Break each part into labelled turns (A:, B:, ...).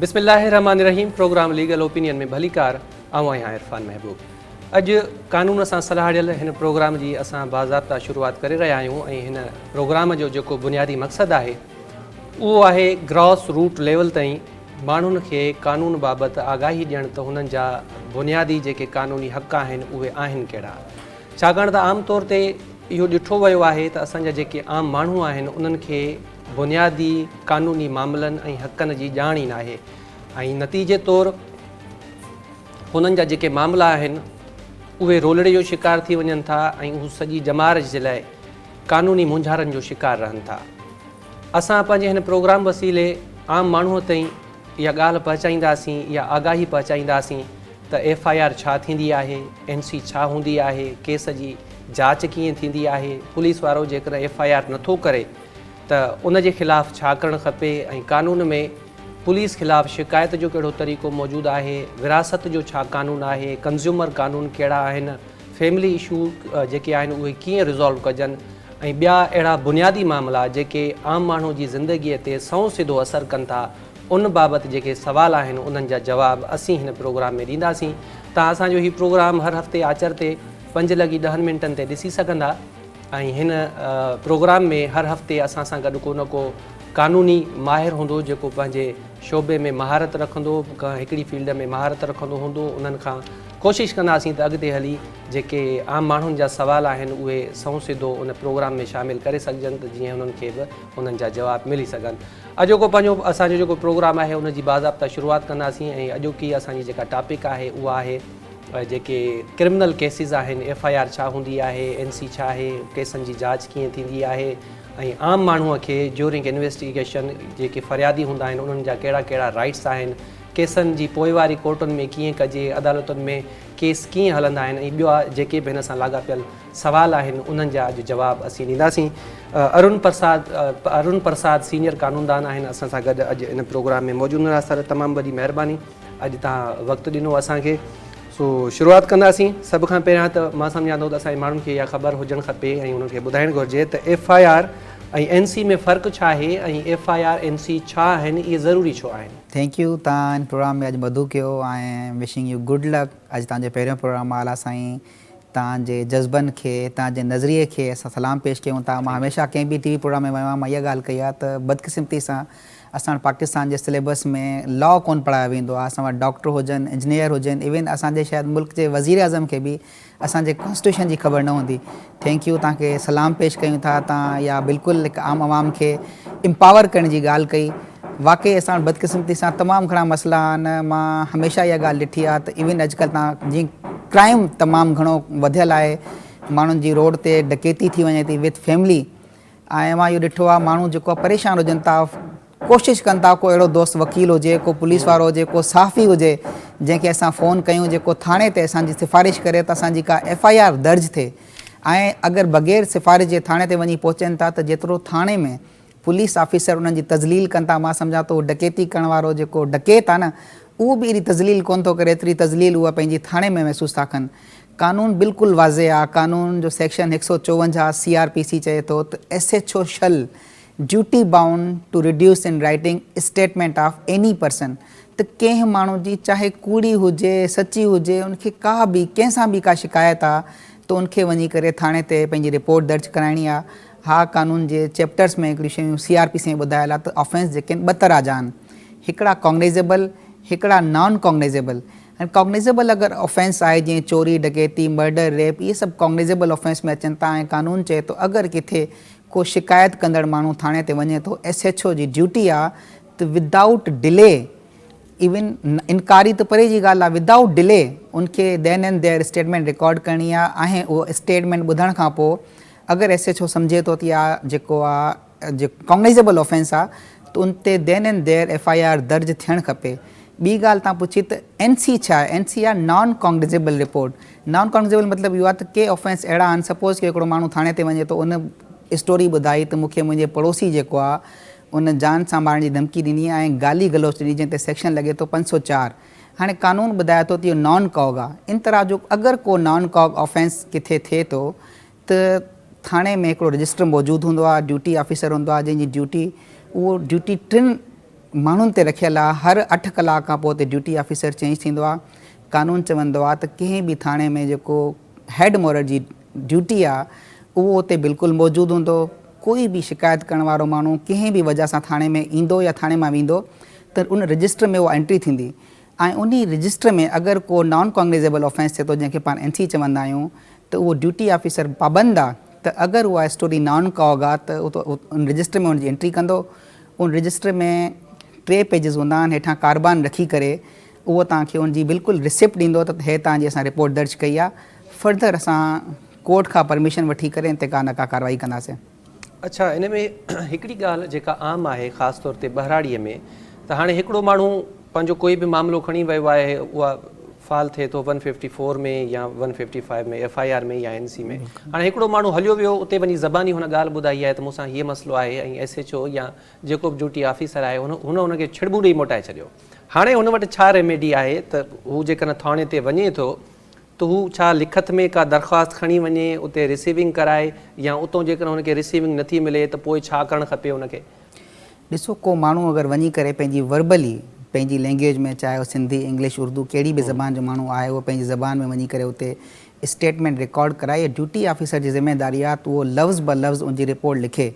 A: बिस्मिल्लाहिर्रहमानिर्रहीम। Programme legal opinion में भलीकार आऊं आहियां इरफान महबूब। अॼु कानून सां सलाहियल हिन प्रोग्राम जी असां बाज़ाब्ता शुरूआत करे रहिया आहियूं ऐं हिन प्रोग्राम जो जेको बुनियादी मक़सदु आहे उहो आहे ग्रॉस रूट लेवल ताईं माण्हुनि खे कानून बाबति आगाही ॾियणु त हुननि जा बुनियादी जेके कानूनी हक़ आहिनि उहे आहिनि कहिड़ा। छाकाणि त आम तौर ते इहो ॾिठो वियो आहे त असांजा जेके आम माण्हू आहिनि उन्हनि खे बुनियादी कानूनी मामलनि ऐं हक़नि जी ॼाण ई न आहे ऐं नतीजे तौरु हुननि जा जेके मामला आहिनि उहे रोलड़े जो शिकार थी वञनि था ऐं हू सॼी जमारज जे लाइ कानूनी मुंझारनि जो शिकार रहनि था। असां पंहिंजे हिन प्रोग्राम वसीले आम माण्हूअ ताईं इहा ॻाल्हि पहुचाईंदासीं या आगाही पहुचाईंदासीं त FIR छा थींदी आहे, NC छा हूंदी आहे, केस जी जांच कीअं थींदी आहे, पुलिस वारो जेकर FIR नथो करे त उन जे ख़िलाफ़ु छा करणु खपे ऐं कानून में पुलिस ख़िलाफ़ु शिकायत जो कहिड़ो तरीक़ो मौजूदु आहे, विरासत जो छा कानून आहे, कंज़्यूमर कानून कहिड़ा आहिनि, फैमिली इशू जेके आहिनि उहे कीअं रिज़ॉल्व कजनि ऐं ॿिया अहिड़ा बुनियादी मामला जेके आम माण्हू जी ज़िंदगीअ ते सौ सिधो असरु कनि था उन बाबति जेके सुवाल आहिनि उन्हनि जा जवाब असीं हिन प्रोग्राम में ॾींदासीं। तव्हां असांजो हीउ प्रोग्राम हर हफ़्ते आचर ते 5:10 ते ॾिसी सघंदा ऐं हिन प्रोग्राम में हर हफ़्ते असां सां गॾु को न को कानूनी माहिर हूंदो जेको पंहिंजे शोबे में महारत रखंदो, हिकिड़ी फील्ड में महारत रखंदो हूंदो। उन्हनि खां कोशिशि कंदासीं त अॻिते हली जेके आम माण्हुनि जा सुवाल आहिनि उहे सौ सिधो उन प्रोग्राम में शामिलु करे सघजनि त जीअं उन्हनि खे बि उन्हनि जा जवाब मिली सघनि। अॼोको पंहिंजो असांजो जेको प्रोग्राम आहे उन जी बाज़ाब्ता शुरूआति कंदासीं ऐं अॼोकी असांजी जेका टॉपिक आहे उहा आहे जेके क्रिमिनल केसिस आहिनि, FIR छा हूंदी आहे, NC छा आहे, केसनि जी जांच कीअं थींदी आहे ऐं आम माण्हूअ खे ड्यूरिंग इन्वेस्टिगेशन जेके फ़रियादी हूंदा आहिनि उन्हनि जा कहिड़ा कहिड़ा राइट्स आहिनि, केसनि जी पोइवारी कोर्टुनि में कीअं कजे, अदालतुनि में केस कीअं हलंदा आहिनि ऐं ॿिया जेके बि हिन सां लाॻापियल सवाल आहिनि उन्हनि जा अॼु जवाब असीं ॾींदासीं। अरुण प्रसाद सीनियर कानूनदान आहिनि असां सां गॾु अॼु इन प्रोग्राम में मौजूदु न। सर तमामु वॾी महिरबानी, अॼु तव्हां वक़्तु ॾिनो असांखे। सो शुरूआति कंदासीं। सभ खां पहिरियां त मां सम्झां थो त असांजे माण्हुनि खे इहा ख़बर हुजणु खपे ऐं उन्हनि खे ॿुधाइणु घुरिजे त FIR ऐं NC में फ़र्क़ु छा आहे ऐं FIR NC छा आहिनि, इहे ज़रूरी छो आहिनि।
B: थैंक यू, तव्हां हिन प्रोग्राम में अॼु मदू कयो ऐं विशिंग यू गुड लक। अॼु तव्हांजो पहिरियों प्रोग्राम आहे आला साईं। तव्हांजे जज़्बनि खे, तव्हांजे नज़रिए खे असां सलाम पेश कयूं था। मां हमेशह कंहिं बि TV प्रोग्राम में वियो आहियां, मां इहा ॻाल्हि कई आहे त बदकिस्मती सां असां पाकिस्तान जे सिलेबस में लॉ कोन पढ़ायो वेंदो आहे। असां वटि डॉक्टर हुजनि, इंजीनियर हुजनि, इवन असांजे शायदि मुल्क जे वज़ीर आज़म खे बि असांजे कॉन्स्टिट्यूशन जी ख़बर न हूंदी। थैंक यू, तव्हांखे सलाम पेश कयूं था। तव्हां इहा बिल्कुलु हिकु आम आवाम खे एम्पावर करण जी ॻाल्हि कई। वाक़ई असां वटि बदकिस्मती सां तमामु घणा मसइला आहिनि। मां हमेशह इहा ॻाल्हि ॾिठी आहे त इवन अॼुकल्ह तव्हां जीअं क्राइम तमामु घणो वधियलु आहे, माण्हुनि जी रोड ते डकैती थी वञे थी विथ फैमिली। ऐं मां इहो ॾिठो आहे माण्हू जेको परेशान हुजनि था, कोशिशि कनि था को अहिड़ो दोस्त वकील हुजे, को पुलिस वारो हुजे, को साफ़ी हुजे जंहिंखे असां फ़ोन कयूं जेको थाणे ते असांजी सिफ़ारिश करे त असांजी का FIR दर्ज थिए। ऐं अगरि बग़ैर सिफ़ारिश जे थाणे ते वञी पहुचनि था त जेतिरो थाणे में पुलिस ऑफिसर उन्हनि जी तज़लील कनि था, मां सम्झां थो डकैती करण वारो जेको डकैत आहे न उहो बि एॾी तज़लील कोन थो करे, एतिरी तज़लील उहा पंहिंजी थाणे में महसूसु था कनि। कानून बिल्कुलु वाज़े आहे। कानून जो सेक्शन 154 CRPC चए थो त SHO shall duty bound to reduce in writing statement of any person. त कंहिं माण्हू जी चाहे कूड़ी हुजे सची हुजे, उनखे का बि कंहिंसां बि का शिकायत आहे त उनखे वञी करे थाणे ते पंहिंजी रिपोर्ट दर्ज कराइणी आहे। हा, कानून जे चैप्टर्स में हिकिड़ी शयूं CRPC में ॿुधायल आहे त ऑफेंस जेके आहिनि 2 तरह जा आहिनि, हिकिड़ा कॉग्निजेबल, हिकिड़ा नॉन कॉग्निजेबल। ऐं कॉग्निजेबल अगरि ऑफेंस आहे जीअं चोरी, डकैती, मर्डर, रेप, इहे सभु कॉग्निजेबल ऑफेंस में अचनि था। ऐं कानून चए थो अगरि किथे को शिकायत कंदड़ माण्हू थाणे ते वञे थो, SHO जी ड्यूटी आहे त विदाउट डिले, इवन इनकारी त परे जी ॻाल्हि आहे, विदाउट डिले उनखे देन एंड देयर स्टेटमेंट रिकॉर्ड करणी आहे। ऐं उहो स्टेटमेंट ॿुधण खां पोइ अगरि SHO सम्झे थो त इहा जेको आहे कॉग्निजेबल ऑफेंस आहे त उन ते देन एंड देयर FIR दर्ज थियणु खपे। ॿी ॻाल्हि तव्हां पुछी त NC छा आहे। NC आहे non cognizable report. Non cognizable मतिलबु इहो आहे त के ऑफेंस अहिड़ा आहिनि, सपोज़ कि हिकिड़ो माण्हू थाणे ते वञे थो, उन स्टोरी ॿुधाई त मूंखे मुंहिंजे पड़ोसी जेको आहे उन जान सां मारण जी धमकी ॾिनी ऐं गाली गलोच ॾिनी जंहिं ते सेक्शन लॻे थो 504। हाणे कानून ॿुधाए थो त इहो नॉन कॉग आहे। इन तरह जो अगरि को नॉन कॉग ऑफेंस किथे थिए थो त थाणे में हिकिड़ो रजिस्टर मौजूदु हूंदो आहे, ड्यूटी ऑफिसर हूंदो आहे जंहिंजी ड्यूटी उहो ड्यूटी 3 माण्हुनि ते रखियल आहे। हर 8 कलाक खां पोइ ड्यूटी ऑफिसर चेंज थींदो आहे। कानून चवंदो आहे त कंहिं बि थाणे में जेको हेड मोरर जी ड्यूटी आहे उहो उते बिल्कुलु मौजूदु हूंदो। कोई बि शिकायत करण वारो माण्हू कंहिं बि वजह सां थाणे में ईंदो या थाणे मां वेंदो त उन रजिस्टर में उहा एंट्री थींदी ऐं उन रजिस्टर में अगरि को नॉन कॉग्निजेबल ऑफेंस थिए थो जंहिंखे पाण NC चवंदा आहियूं त उहो ड्यूटी ऑफिसर पाबंद आहे त अगरि उहा स्टोरी नॉन कॉग आहे त उन रजिस्टर में हुनजी एंट्री कंदो। उन रजिस्टर में 3 पेजिस हूंदा आहिनि, हेठां कारबान रखी करे उहो तव्हांखे उनजी बिल्कुलु रिसिप्ट ॾींदो त हे तव्हांजी असां रिपोर्ट दर्ज कई आहे। फर्दर असां कोर्ट खां परमिशन वठी करे इंते का न का कार्रवाई कंदासीं।
A: अच्छा, इन में हिकिड़ी ॻाल्हि जेका आम आहे ख़ासि तौर ते बहराड़ीअ में, त हाणे हिकिड़ो माण्हू पंहिंजो कोई बि मामिलो खणी वियो आहे, उहा फाल थिए थो 154 में या 155 में FIR में या NC में। हाणे हिकिड़ो माण्हू हलियो वियो, उते वञी ज़बानी हुन ॻाल्हि ॿुधाई आहे त मूंसां हीअ मसइलो आहे ऐं SHO या जेको बि ड्यूटी ऑफिसर आहे हुनखे छिड़बू ॾेई मोटाए छॾियो। हाणे हुन वटि छा रेमेडी आहे त हू जेकॾहिं थाणे ते वञे थो त हू छा लिखत में का दरख़्वास्त खणी वञे, उते रिसीविंग कराए, या उतां जेकॾहिं हुनखे रिसीविंग नथी मिले त पोइ छा करणु खपे हुनखे?
B: ॾिसो, को माण्हू अगरि वञी करे पंहिंजी वर्बली पंहिंजी लैंग्वेज में, चाहे उहो सिंधी, इंग्लिश, उर्दू कहिड़ी बि ज़बान जो माण्हू आहे, उहो पंहिंजी ज़बान में वञी करे उते स्टेटमेंट रिकॉर्ड कराए, ड्यूटी ऑफिसर जी ज़िम्मेदारी आहे त उहो लफ़्ज़ ब लफ़्ज़ उनजी रिपोर्ट लिखे।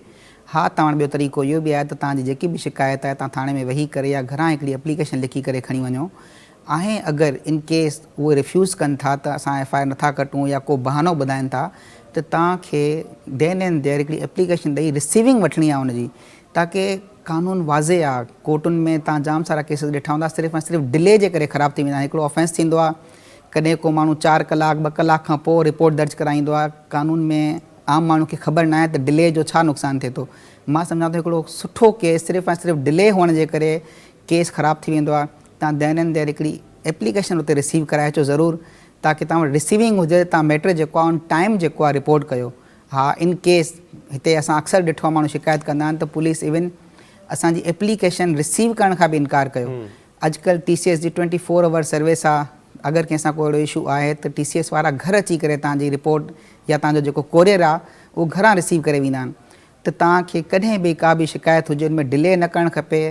B: हा, तव्हां ॿियो तरीक़ो इहो बि आहे त तव्हांजी जेकी बि शिकायत आहे तव्हां थाणे में वेही करे या घरां हिकिड़ी एप्लीकेशन लिखी करे खणी वञो। ऐं अगरि इन केस उहे रिफ्यूज़ कनि था त असां FIR नथा कटूं या को बहानो ॿुधाइनि था त तव्हांखे देन एंड देयर हिकिड़ी एप्लीकेशन ॾेई रिसीविंग वठणी आहे हुनजी, ताकी कानून वाज़े आहे। कोर्टुनि में तव्हां जाम सारा केसिस ॾिठा हूंदा, सिर्फ़ु ऐं सिर्फ़ु डिले जे करे ख़राबु थी वेंदा आहिनि। हिकिड़ो ऑफेंस थींदो आहे, कॾहिं को माण्हू 4 कलाक 2 कलाक खां पोइ रिपोर्ट दर्ज कराईंदो आहे। कानून में आम माण्हू खे ख़बर न आहे त डिले जो छा नुक़सानु थिए थो। मां सम्झां थो हिकिड़ो सुठो केस सिर्फ़ु ऐं सिर्फ़ु डिले हुअण जे करे केस ख़राबु थी वेंदो आहे। तव्हां देन एंड देयर हिकिड़ी एप्लीकेशन उते रिसीव कराए अचो ज़रूरु, ताकी तव्हां वटि रिसीविंग हुजे, तव्हां मैटर जेको आहे ऑन टाइम जेको आहे रिपोर्ट कयो। हा, इन केस हिते असां अक्सर ॾिठो आहे माण्हू शिकायत कंदा आहिनि त पुलिस इवन असांजी एप्लीकेशन रिसीव करण खां बि इनकार कयो। अॼुकल्ह TCS जी 24 आवर सर्विस आहे। अगरि कंहिंसां को अहिड़ो इशू आहे त TCS वारा घर अची करे तव्हांजी रिपोर्ट या तव्हांजो जेको कोरियर आहे उहो घरां रिसीव करे वेंदा आहिनि। त तव्हांखे कॾहिं बि का बि शिकायत हुजे उनमें डिले न करणु खपे।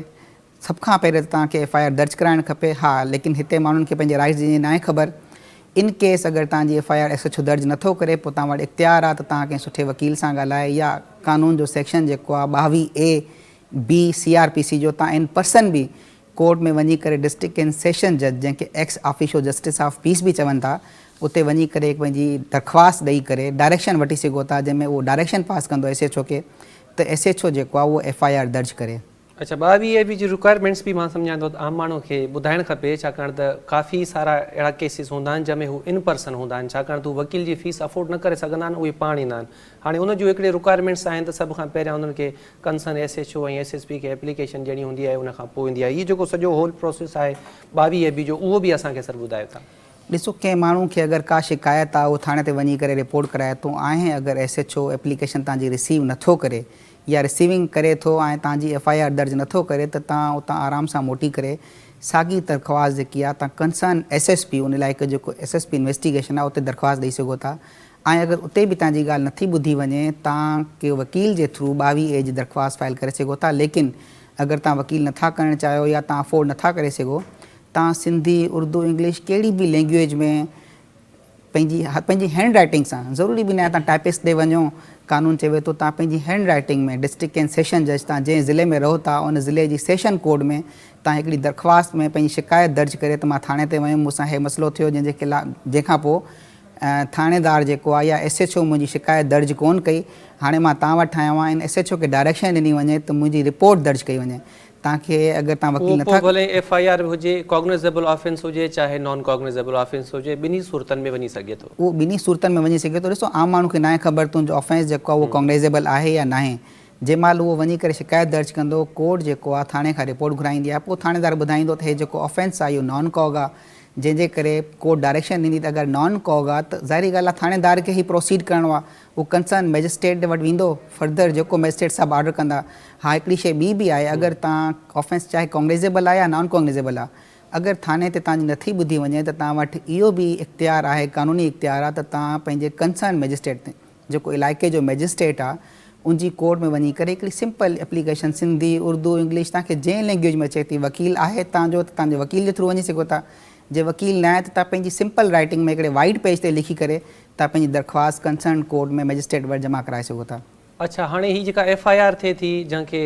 B: सभ खां पहिरियों त तव्हांखे FIR दर्ज कराइणु खपे। हा, लेकिन हिते माण्हुनि खे पंहिंजे राइट्स जी न आहे ख़बर। इन केस अगरि तव्हांजी FIR SHO दर्ज नथो करे, पोइ तव्हां वटि इख़्तियार आहे त तव्हां कंहिं सुठे वकील सां ॻाल्हाए या कानून जो सेक्शन जेको आहे 22A-B CRPC जो, तव्हां इन पर्सन बि कोर्ट में वञी करे डिस्ट्रिक्ट एंड सेशन जज, जंहिंखे ex officio justice of peace बि चवनि था, उते वञी करे पंहिंजी दरख़्वास्त ॾेई करे डायरेक्शन वठी सघो था, जंहिंमें उहो डायरेक्शन पास कंदो SHO खे त SHO जेको आहे उहो FIR दर्ज करे।
A: अच्छा, 22A जी रिक्वायरमेंट्स बि मां सम्झां थो त आम माण्हू खे ॿुधाइणु खपे, छाकाणि त काफ़ी सारा अहिड़ा केसिस हूंदा आहिनि जंहिंमें हू इन पर्सन हूंदा आहिनि, छाकाणि त वकील जी फीस अफोर्ड न करे सघंदा आहिनि, उहे पाण ईंदा आहिनि। हाणे उन जूं हिकिड़े रिक्वायरमेंट्स आहिनि त सभ खां पहिरियां उन्हनि खे कंसर्न SHO ऐं SSP खे एप्लीकेशन ॾियणी हूंदी आहे, उन खां पोइ ईंदी आहे। इहो जेको सॼो होल प्रोसेस आहे 22AB जो, उहो बि असांखे सर ॿुधायो था।
B: ॾिसो, कंहिं माण्हू खे अगरि का शिकायत आहे, उहो थाणे ते वञी करे रिपोर्ट कराए थो ऐं अगरि SHO एप्लीकेशन तव्हांजी रिसीव नथो करे या रिसीविंग करे थो ऐं तव्हांजी FIR दर्ज नथो करे, त तव्हां उतां आराम सां मोटी करे साॻी दरख़्वास्त जेकी आहे तव्हां कंसर्न SSP, उन इलाइक़े जेको SSP इन्वेस्टिगेशन आहे, उते दरख़्वास्त ॾेई सघो था। ऐं अगरि उते बि तव्हांजी ॻाल्हि नथी ॿुधी वञे, तव्हां के वकील जे थ्रू 22A जी दरख़्वास्त फाइल करे सघो था। लेकिन अगरि तव्हां वकील नथा करणु चाहियो या तव्हां अफोर्ड नथा करे सघो, तव्हां सिंधी, उर्दू, इंग्लिश कहिड़ी बि लैंग्वेज में पंहिंजी हैंड राइटिंग सां, ज़रूरी बि न आहे तव्हां टाइपिस्ट ॾे वञो, कानून चवे थो तव्हां पंहिंजी हैंड राइटिंग में डिस्ट्रिक्ट एंड सेशन जज, तव्हां जंहिं ज़िले में रहो था उन ज़िले जी सेशन कोड में तव्हां हिकिड़ी दरख़्वास्त में पंहिंजी शिकायत दर्ज करे त मां थाणे ते वयुमि, मूंसां इहो मसइलो थियो, जंहिंखां पोइ थाणेदार जेको आहे या SHO मुंहिंजी शिकायत दर्ज कोन कई, हाणे मां तव्हां वटि आयो आहियां, SHO खे डायरेक्शन ॾिनी वञे त मुंहिंजी रिपोर्ट दर्ज कई वञे। तव्हांखे अगरि तव्हां वकील नथा,
A: भले FIR हुजे, कॉग्निजेबल ऑफेंस हुजे, चाहे नॉन कॉग्निजेबल ऑफेंस हुजे, ॿिन्ही सूरतनि में वञी सघे थो।
B: उहो ॿिन्ही सूरतनि में वञी सघे थो। ॾिसो, आम माण्हू खे न आहे ख़बर तुंहिंजो ऑफेंस जेको आहे उहो कॉग्निजेबल आहे या न आहे। जंहिं महिल उहो वञी करे शिकायत दर्ज कंदो, कोर्ट जेको आहे थाणे खां रिपोर्ट घुराईंदी आहे, पोइ थाणेदार ॿुधाईंदो त हे जेको ऑफेंस आहे इहो नॉन कॉग आहे, जंहिंजे करे कोर्ट डायरेक्शन ॾींदी त अगरि नॉन कॉग आहे त ज़ाहिरी ॻाल्हि आहे थाणेदार खे ई प्रोसीड करिणो आहे, उहो कंसर्न मैजिस्ट्रेट वटि वेंदो, फर्दर जेको मैजिस्ट्रेट साहब ऑर्डर कंदा। हा, हिकिड़ी शइ ॿी बि आहे, अगरि तव्हां ऑफेंस चाहे कॉग्निजेबल आहे या नॉन कॉग्निजेबल आहे, अगरि थाणे ते तव्हांजी नथी ॿुधी वञे त तव्हां वटि इहो बि इख़्तियार आहे, क़ानूनी इख़्तियार आहे त तव्हां पंहिंजे कंसर्न मैजिस्ट्रेट ते, जेको इलाइक़े जो मैजिस्ट्रेट आहे, उनजी कोर्ट में वञी करे हिकिड़ी simple application Sindhi Urdu English तव्हांखे जंहिं लैंग्वेज में अचे थी, वकील आहे तव्हांजो त तव्हांजे वकील जे थ्रू वञी सघो था, जे वकील न आहे त तव्हां पंहिंजी सिंपल राइटिंग में हिकिड़े वाइट पेज ते लिखी करे तव्हां पंहिंजी दरख़्वास्त कंसर्न कोर्ट में मैजिस्ट्रेट वटि जमा कराए सघो था।
A: अच्छा, हाणे ही जेका FIR थिए थी जंहिंखे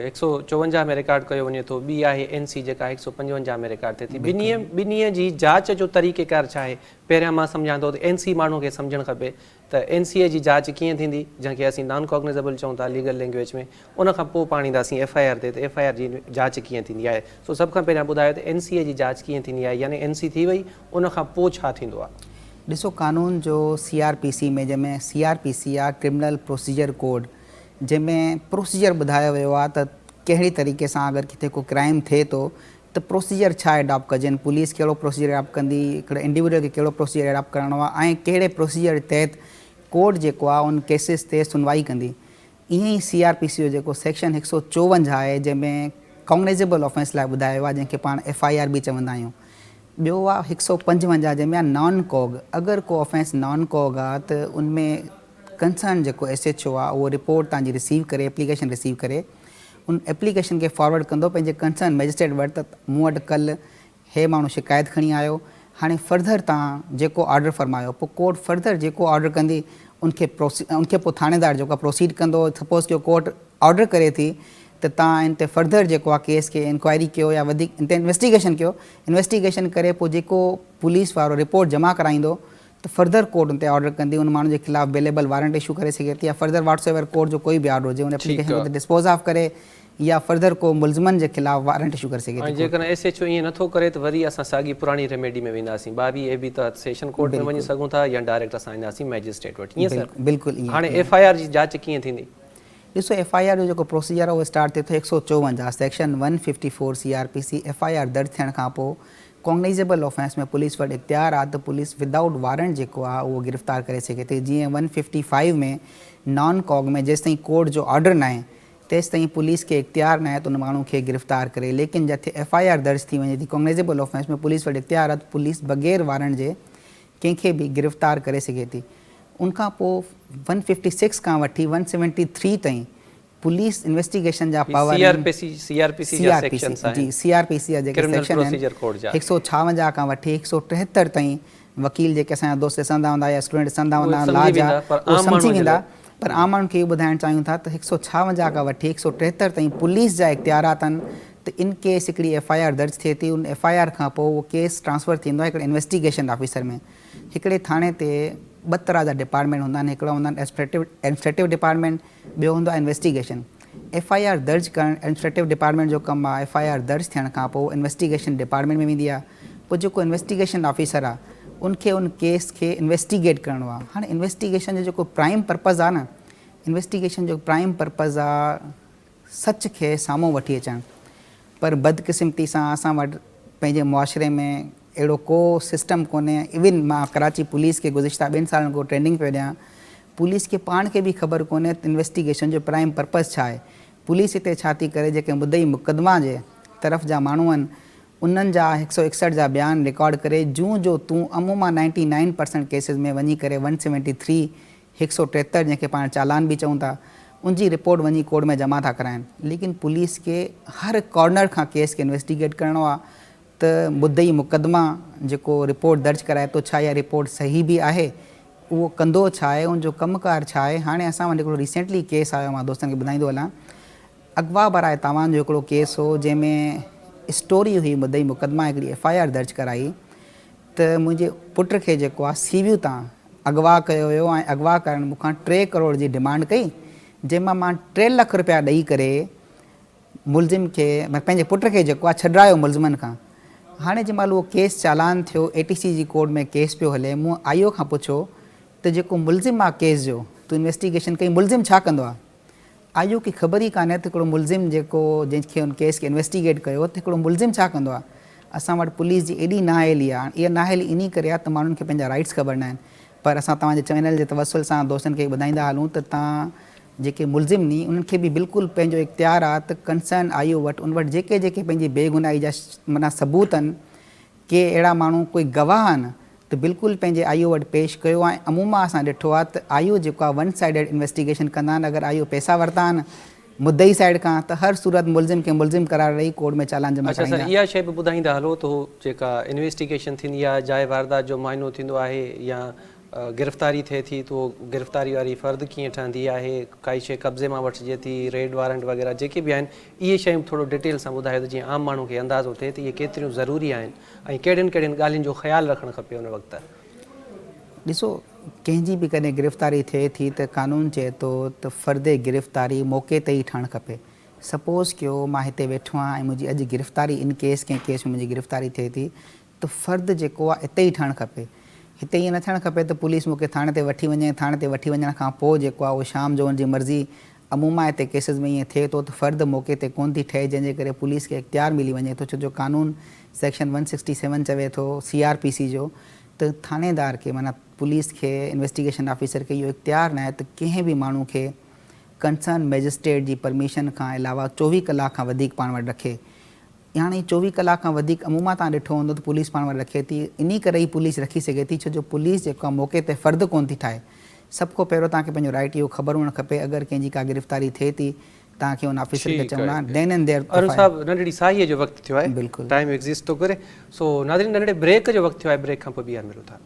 A: 154 में रिकॉर्ड कयो वञे थो, ॿी आहे NC जेका 155 में रिकॉर्ड थिए थी, ॿिन्ही जी जांच जो तरीक़ेकार छा आहे? पहिरियां मां सम्झां थो त NC माण्हू खे सम्झणु खपे त NC जी जांच कीअं थींदी, जंहिंखे असीं नॉन कॉग्निजेबल चऊं था लीगल लैंग्वेज में, उन खां पोइ पाण ईंदासीं FIR ते, त FIR जी जांच कीअं थींदी आहे। सो सभ खां पहिरियां ॿुधायो त NC जी जांच कीअं थींदी आहे, यानी NC थी वई, उन खां पोइ छा थींदो आहे?
B: ॾिसो, कानून जो CRPC में, जंहिंमें CRPC आहे क्रिमिनल प्रोसीजर कोड, जंहिंमें प्रोसीजर ॿुधायो वियो आहे त कहिड़ी तरीक़े सां अगरि किथे को क्राइम थिए थो त प्रोसीजर छा एडॉप्ट कजनि, पुलिस कहिड़ो प्रोसीजर एडॉप्ट कंदी, हिकिड़े इंडिविजुअल खे कहिड़ो प्रोसीजर एडॉप्ट करिणो आहे, ऐं कहिड़े प्रोसीजर तहत कोर्ट जेको आहे उन केसिस ते सुनवाई कंदी। ईअं ई CRPC जो जेको सेक्शन 154 आहे, जंहिंमें कॉग्निजेबल ऑफेंस लाइ ॿुधायो आहे, जंहिंखे पाण FIR बि चवंदा आहियूं। ॿियो आहे 155 जंहिंमें आहे नॉन कॉग। अगरि को ऑफेंस नॉन कॉग आहे त उनमें कंसर्न जेको SHO आहे उहो रिपोर्ट तव्हांजी रिसीव करे, एप्लीकेशन रिसीव करे, उन एप्लीकेशन खे फॉरवर्ड कंदो पंहिंजे कंसर्न मैजिस्ट्रेट वटि त मूं वटि कल्ह हे माण्हू शिकायत खणी आयो, हाणे फर्दर तव्हां जेको ऑर्डर फरमायो, पोइ कोर्ट फर्दर जेको ऑर्डर कंदी उनखे पोइ थाणेदार जेको प्रोसीड कंदो। सपोज़ कि कोर्ट ऑर्डर करे थी त तव्हां इन ते फर्दर जेको आहे केस खे इंक्वायरी कयो या वधीक इन ते इन्वेस्टिगेशन कयो, इन्वेस्टिगेशन करे पोइ जेको पुलिस वारो रिपोर्ट जमा कराईंदो त फर्दर कोर्ट उन ते ऑर्डर कंदी, उन माण्हू जे ख़िलाफ़ बेलेबल वारंट इशू करे सघे थी, या फर्दर व्हाट्सएवर कोर्ट जो कोई बि ऑर्डर हुजे उन एप्लीकेशन ते डिस्पोज ऑफ करे, या फर्दर को मुलज़मन जे ख़िलाफ़ वारंट इशू करे सघे थी।
A: जेकॾहिं SHO ईअं नथो करे त वरी असां साॻी पुराणी रेमेडी में वेंदासीं, 22A बि त सेशन कोर्ट में वञी सघूं था, या डायरेक्ट असां ईंदासीं मैजिस्ट्रेट वटि। ईअं सर?
B: बिल्कुलु।
A: हाणे FIR जी जांच कीअं थींदी?
B: ॾिसो, FIR जो जेको प्रोसीजर आहे उहो स्टार्ट थिए थो 154 सेक्शन 154 CRPC। FIR दर्ज थियण खां पोइ कॉग्निजेबल ऑफेंस में पुलिस वटि इख्तियार आहे त पुलिस विदाउट वारंट जेको आहे उहो गिरफ़्तार करे सघे थी। जीअं 155 में नॉन कॉग में जेसिताईं कोर्ट जो ऑर्डर न आहे तेसिताईं पुलिस खे इख्तियार न आहे त उन माण्हू खे गिरफ़्तार करे, लेकिन जिथे FIR दर्ज थी वञे थी कॉग्निजेबल ऑफेंस में पुलिस वटि इख्तियार आहे त पुलिस बग़ैर वारंट जे कंहिंखे बि गिरफ़्तार करे सघे थी। उनखां पोइ 156 खां वठी 173 ताईं पुलिस इन्वेस्टिगेशन जा पावर
A: CRPC जा सेक्शंस आहिनि।
B: जी, CRPC जा जेके सेक्शन आहिनि 156 खां वठी 173 ताईं वकील जेके असांजा दोस्त ॾिसंदा हूंदा या स्टूडेंट ॾिसंदा हूंदा ला जा उहो सम्झी वेंदा, पर आम माण्हुनि खे इहो ॿुधाइणु चाहियूं था त 156 खां वठी 173 ताईं पुलिस जा इख्तियारात आहिनि त इन केस हिकिड़ी FIR दर्ज थिए थी, उन FIR खां पोइ उहो केस ट्रांसफ़र थींदो आहे हिकिड़े इन्वेस्टिगेशन ऑफिसर में। हिकिड़े थाणे ते 2 तरह जा डिपार्टमेंट हूंदा आहिनि, हिकिड़ा हूंदा आहिनि एडमिनिस्ट्रेटिव डिपार्टमेंट, ॿियो हूंदो आहे इन्वेस्टिगेशन। FIR दर्ज करणु एडमिनिस्ट्रेटिव डिपार्टमेंट जो कमु आहे। FIR दर्ज थियण खां पोइ इन्वेस्टिगेशन डिपार्टमेंट में वेंदी आहे, पोइ जेको इन्वेस्टिगेशन ऑफिसर आहे उनखे उन केस खे इन्वेस्टिगेट करिणो आहे। हाणे इन्वेस्टिगेशन जो जेको प्राइम पर्पज़ आहे न, इन्वेस्टिगेशन जो प्राइम पर्पज़ आहे सच खे साम्हूं वठी अचणु, पर बदकिस्मती सां असां वटि पंहिंजे मुआशरे में अहिड़ो को सिस्टम कोन्हे। इवन मां कराची पुलिस खे गुज़िश्ता 2 सालनि खां ट्रेनिंग पियो ॾियां, पुलिस खे पाण खे बि ख़बर कोन्हे त इन्वेस्टिगेशन जो प्राइम पर्पज़ छा आहे। पुलिस हिते छा थी करे, जेके मुदई मुक़दमा जे तरफ़ जा माण्हू आहिनि उन्हनि जा 161 जा बयान रिकॉर्ड करे जूं जो तूं अमूमा 99% केसिस में वञी करे 173 173 जंहिंखे पाण चालान बि चऊं था, उनजी रिपोर्ट वञी कोर्ट में जमा था कराइनि। लेकिन पुलिस खे हर कॉर्नर खां केस खे इन्वेस्टिगेट करिणो आहे त मुदई मुक़दमा जेको रिपोर्ट दर्ज कराए थो छा इहा रिपोर्ट सही बि आहे, उहो कंदो छा आहे, उनजो कमुकार छा आहे। हाणे असां वटि हिकिड़ो रिसेंटली केस आयो, मां दोस्तनि खे ॿुधाईंदो हलां। अगवा बराए तव्हां जो हिकिड़ो केस हो जंहिंमें स्टोरी हुई मुदई मुक़दमा हिकिड़ी FIR दर्ज कराई त मुंहिंजे पुट खे जेको आहे सीवियूं तां अगवा कयो वियो ऐं अगवा करणु मूंखां 3 करोड़ जी डिमांड कई, जंहिंमां मां 3 लख रुपया ॾेई करे मुलज़िम खे पंहिंजे पुट खे जेको आहे छॾायो मुलज़िमनि खां। हाणे जंहिं महिल उहो केस चालान थियो, ATC जी कोर्ट में केस पियो हले, मूं IO खां पुछो त जेको मुलज़िम आहे केस जो तूं इन्वेस्टिगेशन कई, मुलज़िम छा कंदो आहे। IO खे ख़बर ई कान्हे त हिकिड़ो मुलज़िम जेको जंहिंखे उन केस खे इन्वेस्टिगेट कयो त हिकिड़ो मुलज़िम छा कंदो आहे। असां वटि पुलिस जी एॾी नाअहली आहे, इहा नाअहली इन करे आहे त माण्हुनि खे पंहिंजा राइट्स ख़बर न आहिनि। पर असां तव्हांजे चैनल जे तवसुल सां दोस्तनि खे ॿुधाईंदा हलूं त तव्हां जेके मुलज़िम नी उन्हनि खे बि बिल्कुलु पंहिंजो इख्तियार आहे त कंसर्न IO वटि उन वटि जेके पंहिंजी बेगुनाही जा माना सबूत आहिनि, के अहिड़ा माण्हू कोई गवाह आहिनि त बिल्कुलु पंहिंजे आईओ वटि पेश कयो ऐं अमूमा असां ॾिठो आहे त आईओ जेको आहे वन साइडेड इन्वेस्टिगेशन कंदा आहिनि। अगरि आईओ पैसा वरिता आहिनि मुद्दई साइड खां त हर सूरत मुलज़िम खे मुलज़िम करार ॾेई कोर्ट में चालान जमा
A: अच्छा सर,
B: कराईंदा।
A: इहा शइ बि ॿुधाईंदा हलो त जेका इन्वेस्टिगेशन थींदी आहे, जाइ वारदात जो मुआइनो थींदो आहे या गिरफ़्तारी थिए थी त उहो गिरफ़्तारी वारी फ़र्द कीअं ठहंदी आहे, काई शइ कब्ज़े मां वठिजे थी, रेड वारंट वग़ैरह जेके बि आहिनि, इहे शयूं थोरो डिटेल सां ॿुधायो त जीअं आम माण्हू खे अंदाज़ो थिए त इहे केतिरियूं ज़रूरी आहिनि ऐं कहिड़ियुनि कहिड़ियुनि ॻाल्हियुनि जो ख़्यालु रखणु खपे उन वक़्तु।
B: ॾिसो, कंहिंजी बि कॾहिं गिरफ़्तारी थिए थी त कानून चए थो त फ़र्दे गिरफ़्तारी मौक़े ते ई ठहणु खपे। सपोज़ कयो मां हिते वेठो आहियां ऐं मुंहिंजी अॼु गिरफ़्तारी इन केस कंहिं केस में मुंहिंजी गिरफ़्तारी थिए थी त फ़र्द जेको आहे हिते ई ठहणु खपे। हिते ईअं न थियणु खपे त पुलिस मूंखे थाणे ते वठी वञे, थाणे ते वठी वञण खां पोइ जेको आहे उहो शाम जो उनजी मर्ज़ी। अमूमा हिते केसिस में ईअं थिए थो त फ़र्द मौक़े ते कोन थी ठहे, जंहिंजे करे पुलिस खे इख़्तियार मिली वञे थो, छो जो कानून सेक्शन 167 चवे थो CRPC जो त थाणेदार खे माना पुलिस खे इन्वेस्टिगेशन ऑफिसर खे इहो इख़्तियार न आहे त कंहिं बि माण्हू खे कंसर्न मैजिस्ट्रेट जी परमिशन खां अलावा 24 कलाक खां वधीक पाण वटि रखे। हाणे 24 कलाक खां वधीक अमूमा तव्हां ॾिठो हूंदो त पुलिस पाण वटि रखे थी। इन करे ई पुलिस रखी सघे थी छो जो पुलिस जेको आहे मौक़े ते फ़र्द कोन थी ठाहे। सभ खां पहिरियों तव्हांखे पंहिंजो राइट इहो ख़बर हुअणु खपे। अगरि कंहिंजी का गिरफ़्तारी थिए थी तव्हांखे हुन ऑफिसर खे चवणो आहे देन एंड देयर।
A: अरुण साहब, नंढड़ी साईअ जो वक़्तु थियो आहे,
B: बिल्कुलु
A: टाइम एग्ज़िस्ट थो करे। सो नाज़रीन, नंढड़े ब्रेक जो वक़्तु थियो आहे, ब्रेक खां पोइ ॿीहर मिलूं था।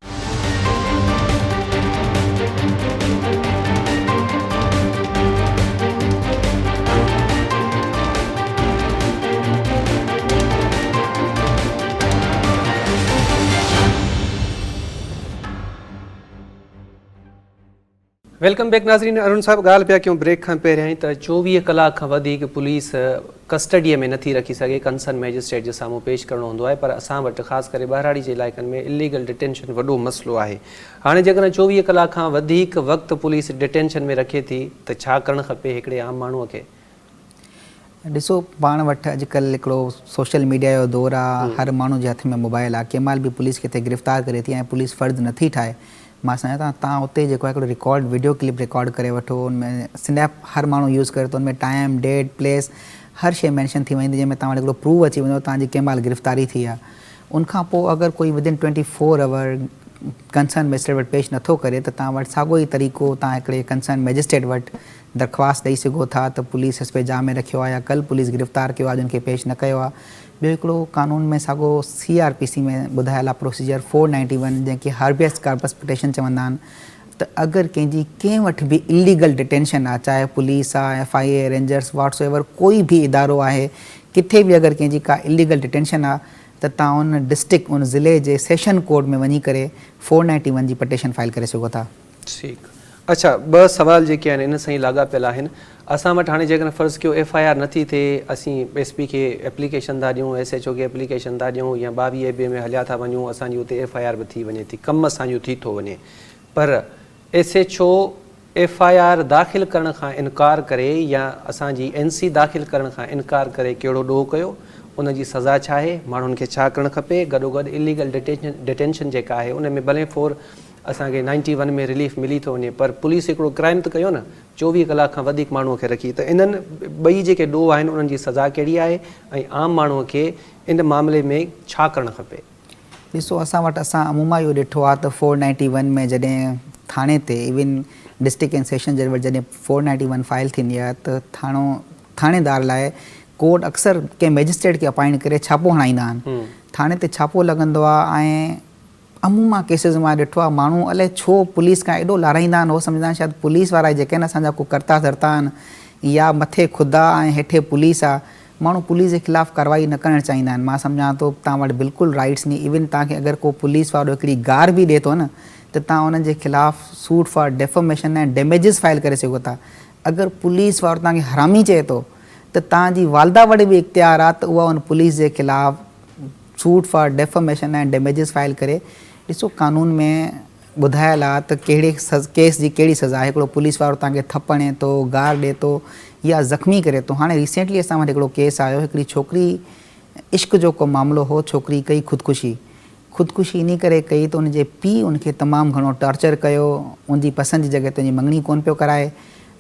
A: वेलकम बैक नाज़रीन। अरुण साहब, ॻाल्हि पिया कयूं ब्रेक खां पहिरियां ई त 24 कलाक खां वधीक पुलिस कस्टडीअ में नथी रखी सघे, कंसर्न मैजिस्ट्रेट जे साम्हूं पेश करिणो हूंदो आहे। पर असां वटि ख़ासि करे ॿाहिराड़ी जे इलाइक़नि में इलीगल डिटेंशन वॾो मसइलो आहे। हाणे जेकॾहिं 24 कलाक खां वधीक वक़्तु पुलिस डिटेंशन में रखे थी त छा करणु खपे हिकिड़े आम माण्हूअ खे?
B: ॾिसो, पाण वटि अॼुकल्ह हिकिड़ो सोशल मीडिया जो दौरु आहे, हर माण्हू जे हथ में मोबाइल आहे। कंहिं महिल बि पुलिस खे गिरफ़्तार करे थी ऐं पुलिस फ़र्ज़ु नथी ठाहे। मां सम्झां थो तव्हां उते जेको आहे हिकिड़ो रिकॉर्ड वीडियो क्लिप रिकॉर्ड करे वठो, उनमें स्नैप हर माण्हू यूज़ करे थो, उनमें टाइम डेट प्लेस हर शइ मेंशन थी वेंदी, जंहिंमें तव्हां वटि हिकिड़ो प्रूफ अची वेंदो तव्हांजी कंहिं महिल गिरफ़्तारी थी आहे। उनखां पोइ अगरि कोई विदिन 24 आवर कंसर्न मैजिस्ट्रेट वटि पेश नथो करे त तव्हां वटि साॻियो ई तरीक़ो तव्हां हिकिड़े कंसर्न मैजिस्ट्रेट वटि दरख़्वास्त ॾेई सघो था त पुलिस एस पे जाम में रखियो आहे या कल्ह पुलिस गिरफ़्तार कयो आहे, जिनखे पेश न कयो आहे। ॿियो हिकिड़ो कानून में साॻियो CRPC में ॿुधायल आहे प्रोसीजर 491, जंहिंखे हार्बियस कार्पस पिटिशन चवंदा आहिनि। त अगरि कंहिंजी कंहिं वटि बि इलीगल डिटेंशन आहे, चाहे पुलिस आहे, FIA, रेंजर्स, वाट्सएवर कोई बि इदारो आहे, किथे बि अगरि कंहिंजी का इलीगल डिटेंशन आहे त तव्हां उन डिस्ट्रिक्ट उन ज़िले जे सेशन कोर्ट में वञी करे 491 जी पिटिशन फाइल करे सघो था।
A: ठीकु। अच्छा, ॿ सवाल जेके आहिनि इन सां ई लाॻापियल आहिनि। असां वटि हाणे जेकॾहिं फ़र्ज़ु कयो FIR नथी थिए, असीं SP खे एप्लीकेशन था ॾियूं, SHO खे एप्लीकेशन था ॾियूं या 22 AB में हलिया था वञूं, असांजी उते FIR बि थी वञे थी, कमु असांजो थी थो वञे, पर SHO FIR दाख़िल करण खां इनकार करे या असांजी NC दाख़िल करण खां इनकार करे कहिड़ो ॾोह कयो, उनजी सज़ा छा आहे, माण्हुनि खे छा करणु खपे? गॾोगॾु इलीगल डिटेंशन जेका आहे उन में भले फोर असांखे 91 में रिलीफ मिली थो वञे, पर पुलिस हिकिड़ो क्राइम त कयो न, 24 कलाक खां वधीक माण्हूअ खे रखी। त इन्हनि ॿई जेके ॾोह आहिनि उन्हनि जी सज़ा कहिड़ी आहे ऐं आम माण्हूअ खे इन मामले में छा करणु खपे?
B: ॾिसो, असां अमूमा इहो ॾिठो आहे त 491 में जॾहिं थाणे ते इवन डिस्ट्रिक्ट एंड सेशन जज वटि जॾहिं 491 फाइल थींदी आहे त थाणेदार लाइ कोर्ट अक्सर कंहिं मैजिस्ट्रेट खे अपॉइंट करे छापो हणाईंदा आहिनि। थाणे ते छापो लॻंदो आहे ऐं अमूमा केसिस मां ॾिठो आहे माण्हू अलाए छो पुलिस खां एॾो लाराईंदा आहिनि, उहो सम्झंदा आहिनि शायदि पुलिस वारा जेके आहिनि असांजा को कर्ता धर्ता आहिनि या मथे ख़ुदा ऐं हेठि पुलिस आहे। माण्हू पुलिस जे ख़िलाफ़ु कार्रवाई न करणु चाहींदा आहिनि। मां सम्झां थो तव्हां वटि बिल्कुलु राइट्स नी, इवन तव्हांखे अगरि को पुलिस वारो हिकिड़ी गार बि ॾिए थो न त तव्हां उन्हनि जे ख़िलाफ़ु सूट फॉर डेफमेशन ऐं डैमेजिस फाइल करे सघो था। अगरि पुलिस वारो तव्हांखे हरामी चए थो त तव्हांजी वालदा वटि बि इख़्तियार आहे त उहा उन पुलिस जे ख़िलाफ़ु सूट फॉर डेफमेशन ऐं डैमेजिस फाइल करे। ॾिसो, कानून में ॿुधायल आहे त कहिड़े केस जी कहिड़ी सज़ा आहे। हिकिड़ो पुलिस वारो तव्हांखे थप हणे थो, गार ॾिए थो या ज़ख़्मी करे थो। हाणे रिसेंटली असां वटि हिकिड़ो केस आयो, हिकिड़ी छोकिरी इश्क जो को मामिलो हो, छोकिरी कई ख़ुदकुशी इन करे कई त उनजे पीउ उनखे तमामु घणो टॉर्चर कयो, उनजी पसंदि जी जॻह ते उनजी मङणी कोन पियो कराए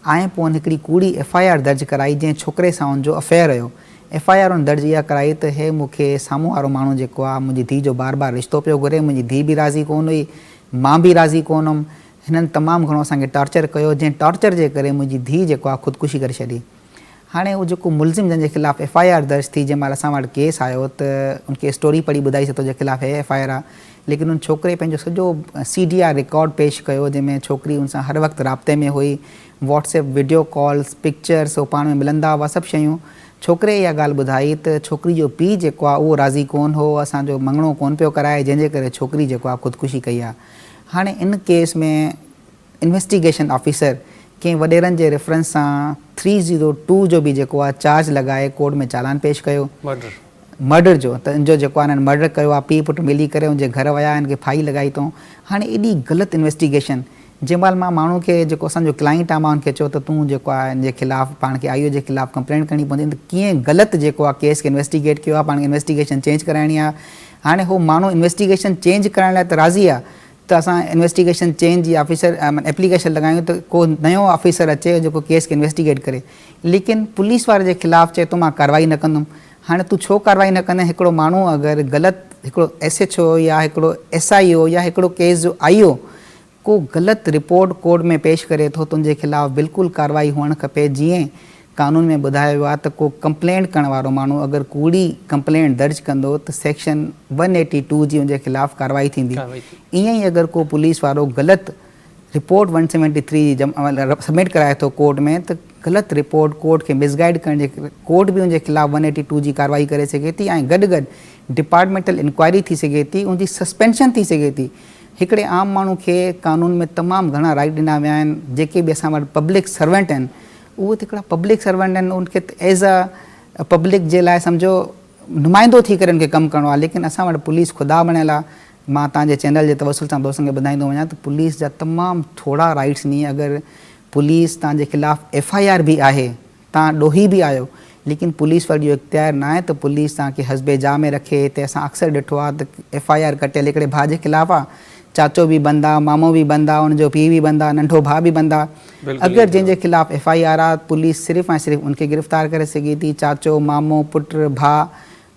B: ऐं पोइ हिकिड़ी कूड़ी FIR दर्ज कराई जंहिं छोकिरे सां उनजो अफेयर हुयो। FIR उन दर्ज इहा कराई त हे मूंखे साम्हूं वारो माण्हू जेको आहे मुंहिंजी धीउ जो बार बार रिश्तो पियो घुरे, मुंहिंजी धीउ बि राज़ी कोन हुई, मां बि राज़ी कोन हुअमि। हिननि तमामु घणो असांखे टॉर्चर कयो, जंहिं टॉर्चर जे करे मुंहिंजी धीउ जेको आहे ख़ुदकुशी करे छॾी। हाणे उहो जेको मुलज़िम जंहिंजे ख़िलाफ़ु FIR दर्ज थी, जंहिं महिल असां वटि केस आयो त उनखे स्टोरी पढ़ी ॿुधाई सघो जंहिं ख़िलाफ़ु हे FIR आहे, लेकिन उन छोकिरे पंहिंजो सॼो CDR रिकॉर्ड पेश कयो, जंहिंमें छोकिरी उन सां हर वक़्तु राब्ते में हुई, WhatsApp वीडियो कॉल्स, पिक्चर्स, उहो पाण में मिलंदा हुआ, सभु शयूं। छोकिरे इहा ॻाल्हि ॿुधाई त छोकिरी जो पीउ जेको आहे उहो राज़ी कोन हो, असांजो मङणो कोन पियो कराए, जंहिंजे करे छोकिरी जेको आहे ख़ुदकुशी कई आहे। हाणे इन केस में इन्वेस्टिगेशन ऑफिसर कंहिं वॾेरनि जे रेफरेंस सां 302 जो बि जेको आहे चार्ज लॻाए कोर्ट में चालान पेश कयो मर्डर जो। त इन जो जेको आहे हिननि मर्डर कयो आहे, पीउ पुटु मिली करे उनजे घर विया, हिनखे फाई लॻाई अथऊं। हाणे एॾी ग़लति इन्वेस्टिगेशन, जंहिं महिल मां माण्हू खे जेको असांजो क्लाइंट आहे, मां हुनखे चयो त तूं जेको आहे हिन जे ख़िलाफ़ु पाण खे IO जे ख़िलाफ़ु कंप्लेंट करणी पवंदी, त कीअं ग़लति जेको आहे केस खे इन्वेस्टिगेट कयो आहे, पाण खे इन्वेस्टिगेशन चेंज कराइणी आहे। हाणे उहो माण्हू इन्वेस्टिगेशन चेंज कराइण लाइ त राज़ी आहे, त असां इन्वेस्टिगेशन चेंज जी ऑफिसर एप्लीकेशन लॻायूं त को नयो ऑफिसर अचे जेको केस खे इन्वेस्टिगेट करे, लेकिन पुलिस वारे जे ख़िलाफ़ु चए थो मां कार्रवाई न कंदुमि। हाणे तूं छो कार्रवाई न कंदे? हिकिड़ो माण्हू अगरि ग़लति, हिकिड़ो SHO या हिकिड़ो SIO या हिकिड़ो केस जो IO को ग़लति रिपोर्ट कोर्ट में पेश करे थो, तुंहिंजे ख़िलाफ़ु बिल्कुलु कार्रवाई हुअणु खपे। जीअं कानून में ॿुधायो वियो आहे त को कंप्लेंट करण वारो माण्हू अगरि कूड़ी कंप्लेंट दर्ज कंदो त सेक्शन 182 जी उनजे ख़िलाफ़ु कार्रवाई थींदी। ईअं ई अगरि को पुलिस वारो ग़लति रिपोर्ट 173 सबमिट कराए थो कोर्ट में, त ग़लति रिपोर्ट कोर्ट खे मिसगाइड करण जे कोर्ट बि उनजे ख़िलाफ़ु 182 जी कार्रवाई करे सघे थी, ऐं गॾु गॾु डिपार्टमेंटल इंक्वायरी थी सघे थी, उनजी सस्पेंशन थी सघे थी। हिकिड़े आम माण्हू खे कानून में तमामु घणा राइट ॾिना विया आहिनि। जेके बि असां वटि पब्लिक सर्वेंट आहिनि, उहे त हिकिड़ा पब्लिक सर्वेंट आहिनि, उनखे एज़ अ पब्लिक जे लाइ सम्झो नुमाइंदो थी करे उनखे कमु करिणो आहे। लेकिन असां वटि पुलिस ख़ुदा बणियल आहे। मां तव्हांजे चैनल जे तवसुल सां दोस्तनि खे ॿुधाईंदो वञा त पुलिस जा तमामु थोरा राइट्स नी। अगरि पुलिस तव्हांजे ख़िलाफ़ु FIR बि आहे, तव्हां ॾोही बि आहियो, लेकिन पुलिस वटि इहो इख्तियार न आहे त पुलिस तव्हांखे हस्बे जा में रखे। हिते असां अक्सर ॾिठो आहे त FIR कटियल हिकिड़े भाउ जे ख़िलाफ़ु आहे, चाचो बि बंदि आहे, मामो बि बंदि आहे, उनजो पीउ बि बंदि आहे, नंढो भाउ बि बंदि आहे। अगरि जंहिंजे ख़िलाफ़ु FIR आहे, पुलिस सिर्फ़ु ऐं सिर्फ़ु उनखे गिरफ़्तार करे सघे थी। चाचो, मामो, पुटु, भाउ,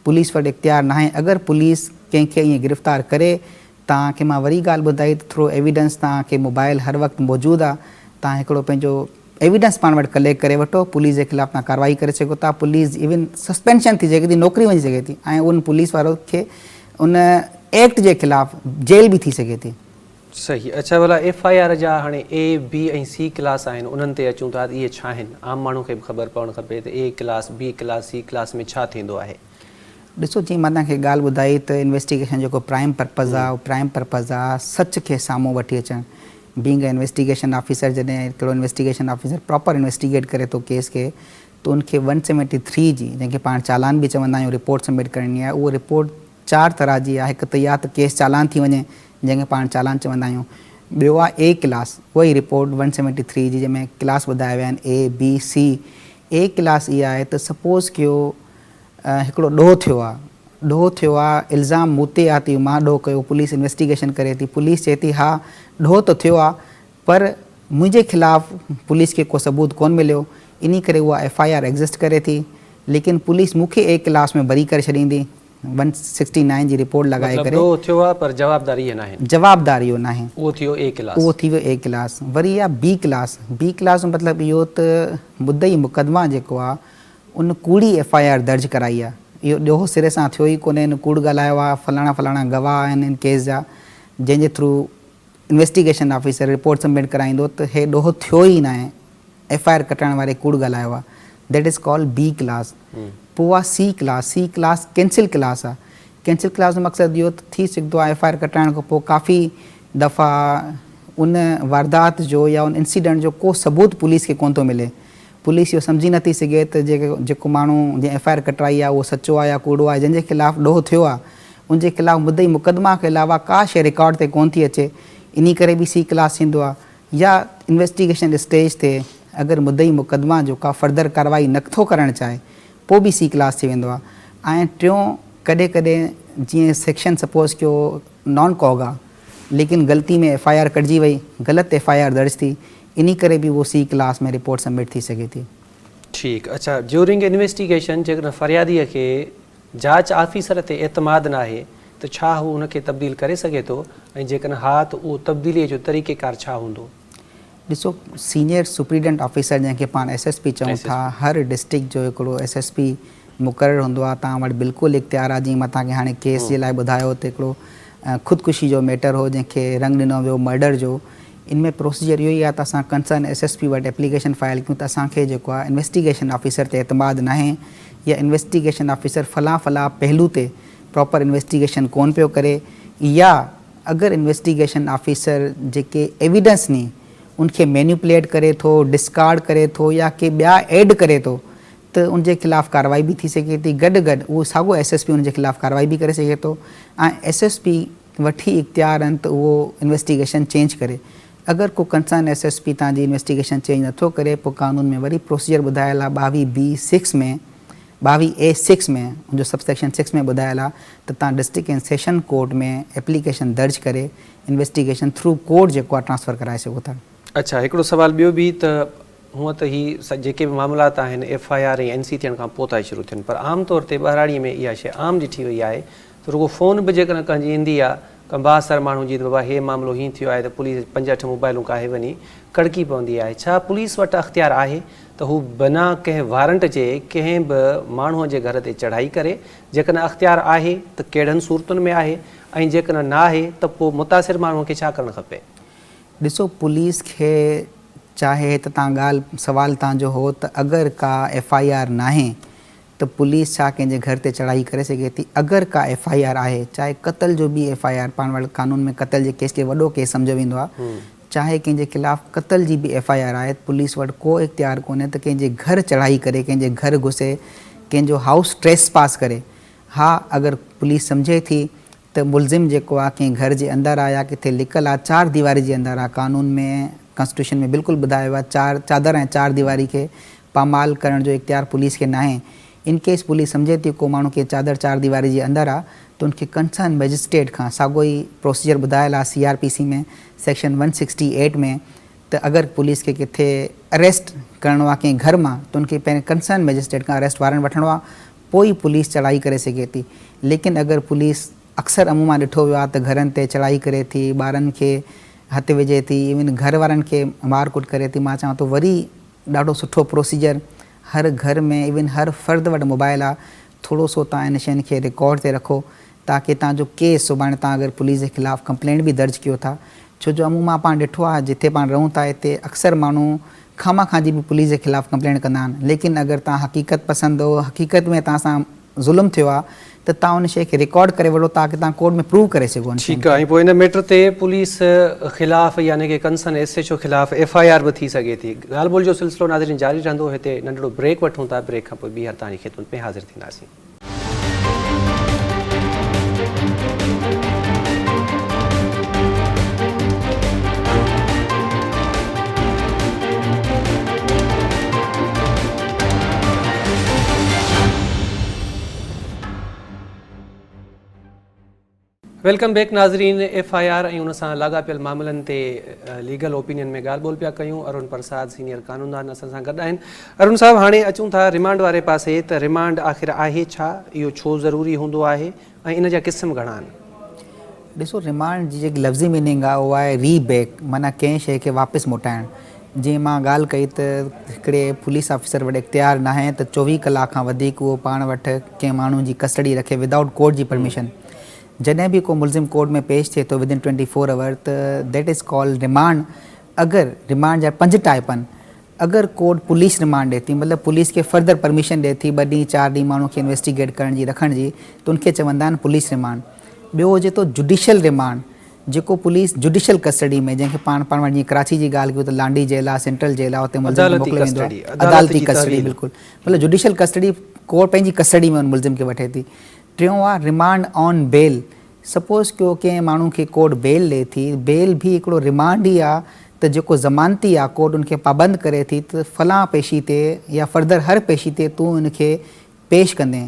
B: पुलिस वटि इख्तियार न आहे। अगरि पुलिस कंहिंखे ईअं गिरफ़्तार करे, तव्हांखे मां वरी ॻाल्हि ॿुधाई त थ्रू एविडेंस तव्हांखे मोबाइल हर वक़्तु मौजूदु आहे, तव्हां हिकिड़ो पंहिंजो एविडेंस पाण वटि कलेक्ट करे वठो, पुलिस जे ख़िलाफ़ु तव्हां कार्रवाई करे सघो था। पुलिस इवन सस्पेंशन थी सघे थी, नौकिरी वञी सघे थी, ऐं उन पुलिस वारो खे उन एक्ट जे ख़िलाफ़ु जेल बि थी सघे थी।
A: सही। अच्छा, भला FIR जा हाणे A, B ऐं C क्लास आहिनि, उन्हनि ते अचूं था, इहे छा आहिनि? आम माण्हू खे बि ख़बर पवणु खपे त A class, B class, C class में छा थींदो आहे।
B: ॾिसो, जीअं मां तव्हांखे ॻाल्हि ॿुधाई त इन्वेस्टिगेशन जेको प्राइम पर्पज़ आहे, उहो प्राइम पर्पज़ आहे सच खे साम्हूं वठी अचणु। बीइंग अ इन्वेस्टिगेशन ऑफिसर, जॾहिं हिकिड़ो इन्वेस्टिगेशन ऑफिसर प्रॉपर इन्वेस्टिगेट करे थो केस खे, त उनखे 173 जी, जंहिंखे पाण चालान बि चवंदा आहियूं, रिपोर्ट सबमिट करणी आहे। उहो रिपोर्ट 4 तरह जी आहे। हिकु त या त केस चालान थी वञे, जंहिंखे पाण चालान चवंदा आहियूं। ॿियो आहे A क्लास, उहा ई रिपोर्ट 173 जी, जंहिंमें क्लास ॿुधाया विया आहिनि A, B, C। A class इहा आहे त सपोज़ कयो हिकिड़ो ॾोह थियो आहे, इल्ज़ाम मूं ते आहे, मां ॾोह कयो, पुलिस इन्वेस्टिगेशन करे थी, पुलिस चए थी हा ॾोह त थियो आहे, पर मुंहिंजे ख़िलाफ़ु पुलिस खे को सबूत कोन मिलियो, इन करे उहा FIR एग्ज़िस्ट करे थी। लेकिन पुलिस मूंखे A क्लास में बरी करे छॾींदी 169 जी रिपोर्ट लॻाए करे।
A: ॾोह थियो आहे पर जवाबदारी न आहे।
B: जवाबदारी न आहे।
A: उहो थियो A क्लास।
B: उहो थी वियो A क्लास। वरी आहे B क्लास। B क्लास जो मतिलबु इहो त मुद्दई मुक़दमा जेको आहे उन कूड़ी FIR दर्ज कराई आहे। इहो ॾोह सिरे सां थियो ई कोन्हे, इन कूड़ ॻाल्हायो आहे, फलाणा गवाह आहिनि इन केस जा, जंहिंजे through investigation officer report submit कराईंदो त हे ॾोह थियो ई न आहे, FIR कटाइण वारे कूड़ ॻाल्हायो आहे। That is called B class. पोइ आहे C class. C class cancel class आहे। कैंसिल क्लास जो मक़सदु इहो थी सघंदो आहे FIR कटाइण खां पोइ काफ़ी दफ़ा उन वारदात जो या उन इंसिडेंट जो को सबूत पुलिस खे कोन थो मिले। पुलिस इहो सम्झी नथी सघे त जेको माण्हू जंहिं FIR कटाई आहे उहो सचो आहे या कूड़ो आहे, जंहिंजे ख़िलाफ़ु ॾोह थियो आहे उनजे ख़िलाफ़ु मुद्दई मुक़दमा के अलावा का शइ रिकॉर्ड ते कोन थी अचे, इन करे बि C क्लास थींदो आहे। या इन्वेस्टिगेशन स्टेज ते अगरि मुद्दई मुक़दमा जो का फर्दर कार्रवाई नथो करणु चाहे, पोइ बि C क्लास थी वेंदो आहे। ऐं टियों, कॾहिं कॾहिं जीअं सेक्शन सपोज़ कयो नॉन कॉग आहे, लेकिन ग़लती में FIR कटिजी वई, ग़लति FIR दर्ज थी, इन करे बि उहो C क्लास में रिपोर्ट सबमिट थी सघे थी।
A: ठीकु, अच्छा, ड्यूरिंग इन्वेस्टिगेशन जेकॾहिं फ़रियादीअ खे जांच ऑफिसर ते एतमाद न आहे त छा हू हुनखे तब्दील करे सघे थो, ऐं जेकॾहिं हा त उहो तब्दीलीअ जो तरीक़ेकार छा हूंदो?
B: ॾिसो, सीनियर सुप्रीडेंट ऑफिसर जंहिंखे पाण एसएसपी चऊं था, हर डिस्ट्रिक्ट जो हिकिड़ो एसएसपी मुक़ररु हूंदो आहे। तव्हां वटि बिल्कुलु इख्तियार आहे। जीअं मां तव्हांखे हाणे केस जे लाइ ॿुधायो त हिकिड़ो ख़ुदकुशी जो मैटर हो जंहिंखे रंग ॾिनो वियो मर्डर जो। इनमें प्रोसीजर इहो ई आहे त असां कंसर्न एसएसपी वटि एप्लीकेशन फाइल कयूं त असांखे जेको आहे इन्वेस्टिगेशन ऑफिसर ते एतमाद न आहे, या इन्वेस्टिगेशन ऑफिसर फलां पहलू ते प्रॉपर इन्वेस्टिगेशन कोन पियो करे, या अगरि इन्वेस्टिगेशन ऑफिसर जेके एविडेंस नी उनखे मैनिपुलेट करे थो, डिस्कार्ड करे थो, या के ॿिया ऐड करे थो, त उनजे ख़िलाफ़ु कार्रवाई बि थी सघे थी। गॾु गॾु उहो साॻियो एसएसपी उनजे ख़िलाफ़ु कार्रवाई बि करे सघे थो। ऐं एसएसपी वठी इख्तियार आहिनि त उहो इन्वेस्टिगेशन चेंज करे। अगरि को कंसर्न एसएसपी तव्हांजी इन्वेस्टिगेशन चेंज नथो करे, पोइ कानून में वरी प्रोसीजर ॿुधायल आहे 22B6 में, 22A6 में, उनजो सबसेक्शन 6 में ॿुधायल आहे त तव्हां डिस्ट्रिक्ट एंड सेशन कोर्ट में एप्लीकेशन दर्ज करे इन्वेस्टिगेशन थ्रू कोर्ट जेको आहे ट्रांसफ़र कराए सघो था।
A: अच्छा, हिकिड़ो सुवाल ॿियो बि त हूअं त ही जेके बि मामलात आहिनि FIR ऐं NC थियण खां पोइ था शुरू थियनि, पर आम तौर ते ॿाहिराड़ीअ में इहा शइ आम ॾिठी वई आहे त रुॻो फ़ोन बि जेकॾहिं कंहिंजी ईंदी आहे कंबासर माण्हू जी, त बाबा हे मामिलो हीअं थियो आहे, त पुलिस 5-8 मोबाइलूं काहे वञी कड़की पवंदी आहे। छा पुलिस वटि अख़्तियार आहे त हू बिना कंहिं वारंट जे कंहिं बि माण्हूअ जे घर ते चढ़ाई करे? जेकॾहिं अख़्तियार आहे त कहिड़नि सूरतुनि में आहे, ऐं जेकॾहिं न आहे त पोइ मुतासिर माण्हूअ खे छा करणु खपे?
B: ॾिसो, पुलिस खे चाहे त तव्हां सवाल तव्हांजो हो त अगरि का FIR न आहे त पुलिस छा कंहिंजे घर ते चढ़ाई करे सघे थी? अगरि का FIR आहे, चाहे क़तल जो बि FIR, पाण वटि कानून में क़तल जे केस खे वॾो केस सम्झो वेंदो आहे, चाहे कंहिंजे ख़िलाफ़ु क़तल जी बि FIR आहे, पुलिस वटि को इख्तियार कोन्हे त कंहिंजे घर चढ़ाई करे, कंहिंजे घर घुसे, कंहिंजो हाउस ट्रेस पास करे। हा, अगरि पुलिस सम्झे थी त मुलज़िम जेको आहे कंहिं घर जे अंदरि आहे या किथे लिकल आहे, 4 दीवारी जे अंदरि आहे, कानून में कॉन्स्टिट्यूशन में बिल्कुलु ॿुधायो आहे चादर ऐं 4 दीवारी खे पामाल करण जो इख्तियार पुलिस खे न आहे। इन केस पुलिस सम्झे थी को माण्हू खे चादर 4 दीवारी जे अंदरि आहे, त उनखे कंसर्न मैजिस्ट्रेट खां साॻियो ई प्रोसीजर ॿुधायल आहे CRPC में सेक्शन 168 में, त अगरि पुलिस खे किथे अरेस्ट करिणो आहे कंहिं घर मां, त उनखे पहिरें कंसर्न मैजिस्ट्रेट खां अरेस्ट वारंट वठिणो आहे, पोइ ई पुलिस चढ़ाई करे सघे थी। लेकिन अगरि पुलिस अक्सर अमूमा ॾिठो वियो आहे त घरनि ते चढ़ाई करे थी, ॿारनि खे हथु विझे थी, इवन घर वारनि खे मार कुट करे थी, मां चवां थो वरी ॾाढो सुठो प्रोसीजर, हर घर में इवन हर फ़र्द वटि मोबाइल आहे, थोरो सो तव्हां इन शयुनि खे रिकॉर्ड ते रखो ताकी तव्हांजो केस सुभाणे तव्हां अगरि पुलिस जे ख़िलाफ़ु कंप्लेंट बि दर्ज कयो था, छो जो अमूमा पाण ॾिठो आहे जिथे पाण रहूं था हिते अक्सर माण्हू खां जी बि पुलिस जे ख़िलाफ़ु कंप्लेंट कंदा आहिनि। लेकिन अगरि तव्हां हक़ीक़त पसंदि हो, हक़ीक़त में तव्हां सां ज़ुल्म थियो आहे, त तव्हां उन शइ खे रिकॉर्ड करे वठो ताकी तव्हां कोर्ट में प्रूव करे सघो।
A: ठीकु आहे, ऐं पोइ इन मैटर ते पुलिस ख़िलाफ़ु यानी कि कंसर्न SHO ख़िलाफ़ु FIR बि थी सघे थी। ॻाल्हि ॿोल जो सिलसिलो नाज़रीन जारी रहंदो। हिते नंढिड़ो ब्रेक वठूं था, ब्रेक खां पोइ ॿीहर तव्हांजी ख़िदमत में हाज़िर थींदासीं। वेलकम बैक नाज़रीन। FIR ऐं उन सां लाॻापियल मामलनि ते लीगल ओपिनियन में ॻाल्हि ॿोल पिया कयूं। अरुण प्रसाद सीनियर कानूनदान असां सां गॾु आहिनि। अरुण साहब, हाणे अचूं था रिमांड वारे पासे, त रिमांड आख़िर आहे छा, इहो छो ज़रूरी हूंदो आहे, ऐं इन जा क़िस्म घणा आहिनि?
B: ॾिसो, रिमांड जी जेकी लफ़्ज़ी मीनिंग आहे उहा आहे रीबैक, माना कंहिं शइ खे वापसि मोटाइणु। जीअं मां ॻाल्हि कई त हिकिड़े पुलिस ऑफिसर वटि इख्तियार न आहे त 24 कलाक खां वधीक उहो पाण वटि कंहिं माण्हू जी कस्टडी रखे विदाउट कोर्ट जी परमिशन। जॾहिं बि को मुलज़िम कोर्ट में पेश थिए थो विदिन 24 आवर, त दैट इज़ कॉल्ड रिमांड। अगरि रिमांड जा 5 टाइप आहिनि। अगरि कोर्ट पुलिस रिमांड ॾिए थी, मतिलबु पुलिस खे फर्दर परमिशन ॾिए थी 2 ॾींहं 4 ॾींहं माण्हू खे इन्वेस्टिगेट करण जी, रखण जी, त उनखे चवंदा आहिनि पुलिस रिमांड। ॿियो हुजे थो जुडिशल रिमांड, जेको पुलिस जुडिशल कस्टडी में, जंहिंखे पाण वटि जीअं कराची जी ॻाल्हि कयूं त लांडी जेल आहे, सेंट्रल जेल आहे, हुते मुलज़िम खे मोकिलियो वेंदो आहे, अदालती कस्टडी। बिल्कुलु, मतिलबु जुडिशल कस्टडी कोर्ट पंहिंजी कस्टडी में उन मुलज़िम खे वठे थी। टियों आहे रिमांड ऑन बेल। सपोज़ कयो कंहिं माण्हू खे कोर्ट बेल ॾिए थी, बेल बि हिकिड़ो रिमांड ई आहे, त जेको ज़मानती आहे कोर्ट उनखे पाबंद करे थी त फलां पेशी ते या फर्दर हर पेशी ते तूं उनखे पेश कंदे।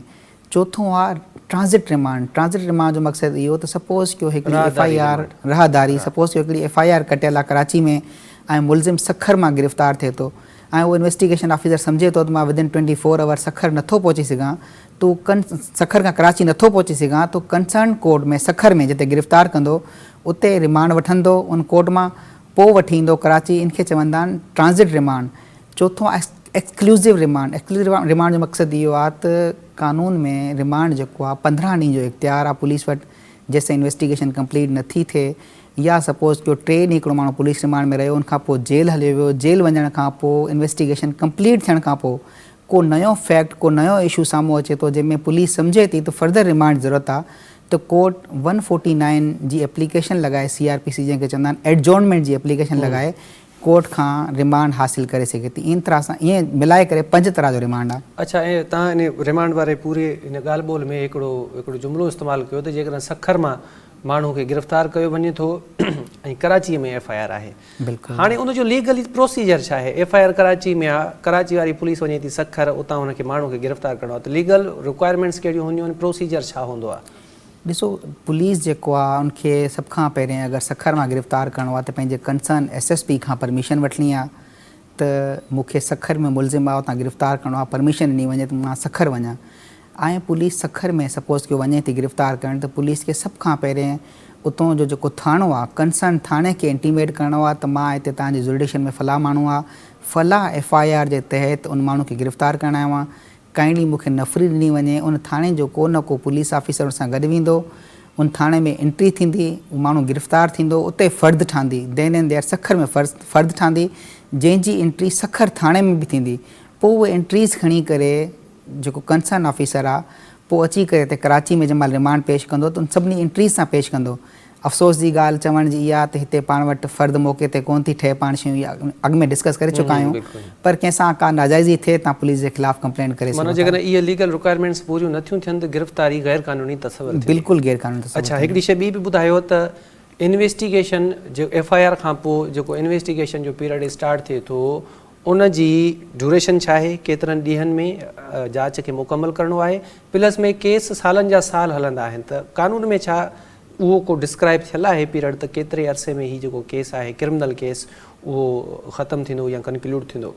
B: चोथों आहे ट्रांज़िट रिमांड। ट्रांज़िट रिमांड जो मक़सदु इहो त सपोज़ कयो हिकिड़ी FIR राहदारी, सपोज़ कयो हिकिड़ी FIR कटियल आहे कराची में ऐं मुलज़िम सखर मां गिरफ़्तार थिए थो, ऐं उहो इन्वेस्टिगेशन ऑफिसर सम्झे थो त मां विदिन 24 आवर सखर नथो पहुची सघां, तो सखर खां कराची नथो पहुची सघां, तो कंसर्न कोर्ट में सखर में जिते गिरफ़्तार कंदो उते रिमांड वठंदो उन कोर्ट मां, पोइ वठी ईंदो कराची। इनखे चवंदा आहिनि ट्रांज़िट रिमांड। चोथों एक्सक्लूसिव रिमांड। एक्सक्लूसिव रिमांड जो मक़सदु इहो आहे त कानून में रिमांड जेको आहे 15 ॾींहं जो इख्तियार आहे पुलिस वटि, जेसिताईं इन्वेस्टिगेशन कंप्लीट नथी थिए, या सपोज़ कयो 3 ॾींहं हिकिड़ो माण्हू पुलिस रिमांड में रहियो, उनखां पोइ जेल हलियो वियो, जेल वञण खां पोइ इन्वेस्टिगेशन कंप्लीट थियण खां पोइ को नयो फैक्ट, को नयो इशू साम्हूं अचे थो जंहिंमें पुलिस सम्झे थी त फर्दर रिमांड ज़रूरत आहे, त कोर्ट 149 जी एप्लीकेशन लॻाए, CRPC जंहिंखे चवंदा आहिनि एडजॉर्नमेंट जी एप्लीकेशन लॻाए कोर्ट खां रिमांड हासिल करे सघे थी। इन तरह सां ईअं मिलाए करे 5 तरह जो रिमांड आहे।
A: अच्छा, ऐं तव्हां इन रिमांड वारे पूरे इन ॻाल्हि ॿोल में हिकिड़ो जुमिलो इस्तेमालु कयो त जेकॾहिं सखर मां माण्हू खे गिरफ़्तार कयो वञे थो ऐं कराचीअ में FIR आहे,
B: बिल्कुलु
A: हाणे उनजो लीगली प्रोसीजर छा आहे? FIR कराची में आहे, कराची वारी पुलिस वञे थी सखर, उतां हुनखे माण्हू खे गिरफ़्तार करिणो आहे, त लीगल रिक्वायरमेंट्स कहिड़ियूं हूंदियूं आहिनि, प्रोसीजर छा हूंदो आहे?
B: ॾिसो, पुलिस जेको आहे उनखे सभ खां पहिरियों अगरि सखर मां गिरफ़्तार करिणो आहे त पंहिंजे कंसर्न SSP खां परमिशन वठणी आहे त मूंखे सखर में मुलज़िम आहे उतां गिरफ़्तार करिणो आहे, परमिशन ॾिनी वञे त मां सखर वञा। ऐं पुलिस सखर में सपोज़ कयो वञे थी गिरफ़्तार करणु, त पुलिस खे सभ खां पहिरियों उतां जो जेको थाणो आहे, कंसर्न थाणे खे इंटीमेट करिणो आहे त मां हिते तव्हांजे जुरिडिक्शन में फलाह माण्हू आहे, फलाह FIR जे तहत उन माण्हू खे गिरफ़्तार करणु आयो आहे, काइंडली मूंखे नफ़री ॾिनी वञे। उन थाणे जो को न को पुलिस ऑफिसर उन सां गॾु वेंदो, उन थाणे में एंट्री थींदी, उहो माण्हू गिरफ़्तार थींदो, उते फ़र्द ठहंदी, देन एंड देयर सखर में फ़र्द ठहंदी, जंहिंजी एंट्री सखर थाणे में बि थींदी। पोइ उहे एंट्रीज़ खणी करे जेको कंसर्न ऑफिसर आहे पोइ अची करे हिते कराची में जंहिं महिल रिमांड पेश कंदो त उन सभिनी एंट्रीज़ सां पेश कंदो। अफ़सोस जी ॻाल्हि चवण जी इहा त हिते पाण वटि फ़र्द मौक़े ते कोन थी ठहे, पाण शयूं अॻु में डिस्कस करे चुका आहियूं, पर कंहिंसां का नाजाइज़ी थिए तव्हां पुलिस जे ख़िलाफ़ु कंप्लेन करे सघो।
A: जेकॾहिं इहे लीगल रिक्वायरमेंट्स पूरियूं नथियूं थियनि त गिरफ़्तारी गैर कानूनी तस्वर,
B: बिल्कुलु गैर कानूनी तस्वर।
A: अच्छा, हिकिड़ी शइ ॿी बि ॿुधायो त इन्वेस्टिगेशन जो FIR खां पोइ जेको इन्वेस्टिगेशन जो पीरियड स्टार्ट थिए थो उन जी ड्यूरेशन छा आहे, केतिरनि ॾींहंनि में जांच खे मुकमल करिणो आहे, प्लस में केस सालनि जा साल हलंदा आहिनि, त कानून में छा उहो को डिस्क्राइब थियल आहे पीरियड त केतिरे अरसे में हीउ जेको केस आहे क्रिमिनल केस उहो ख़तमु थींदो या कंक्लूड थींदो?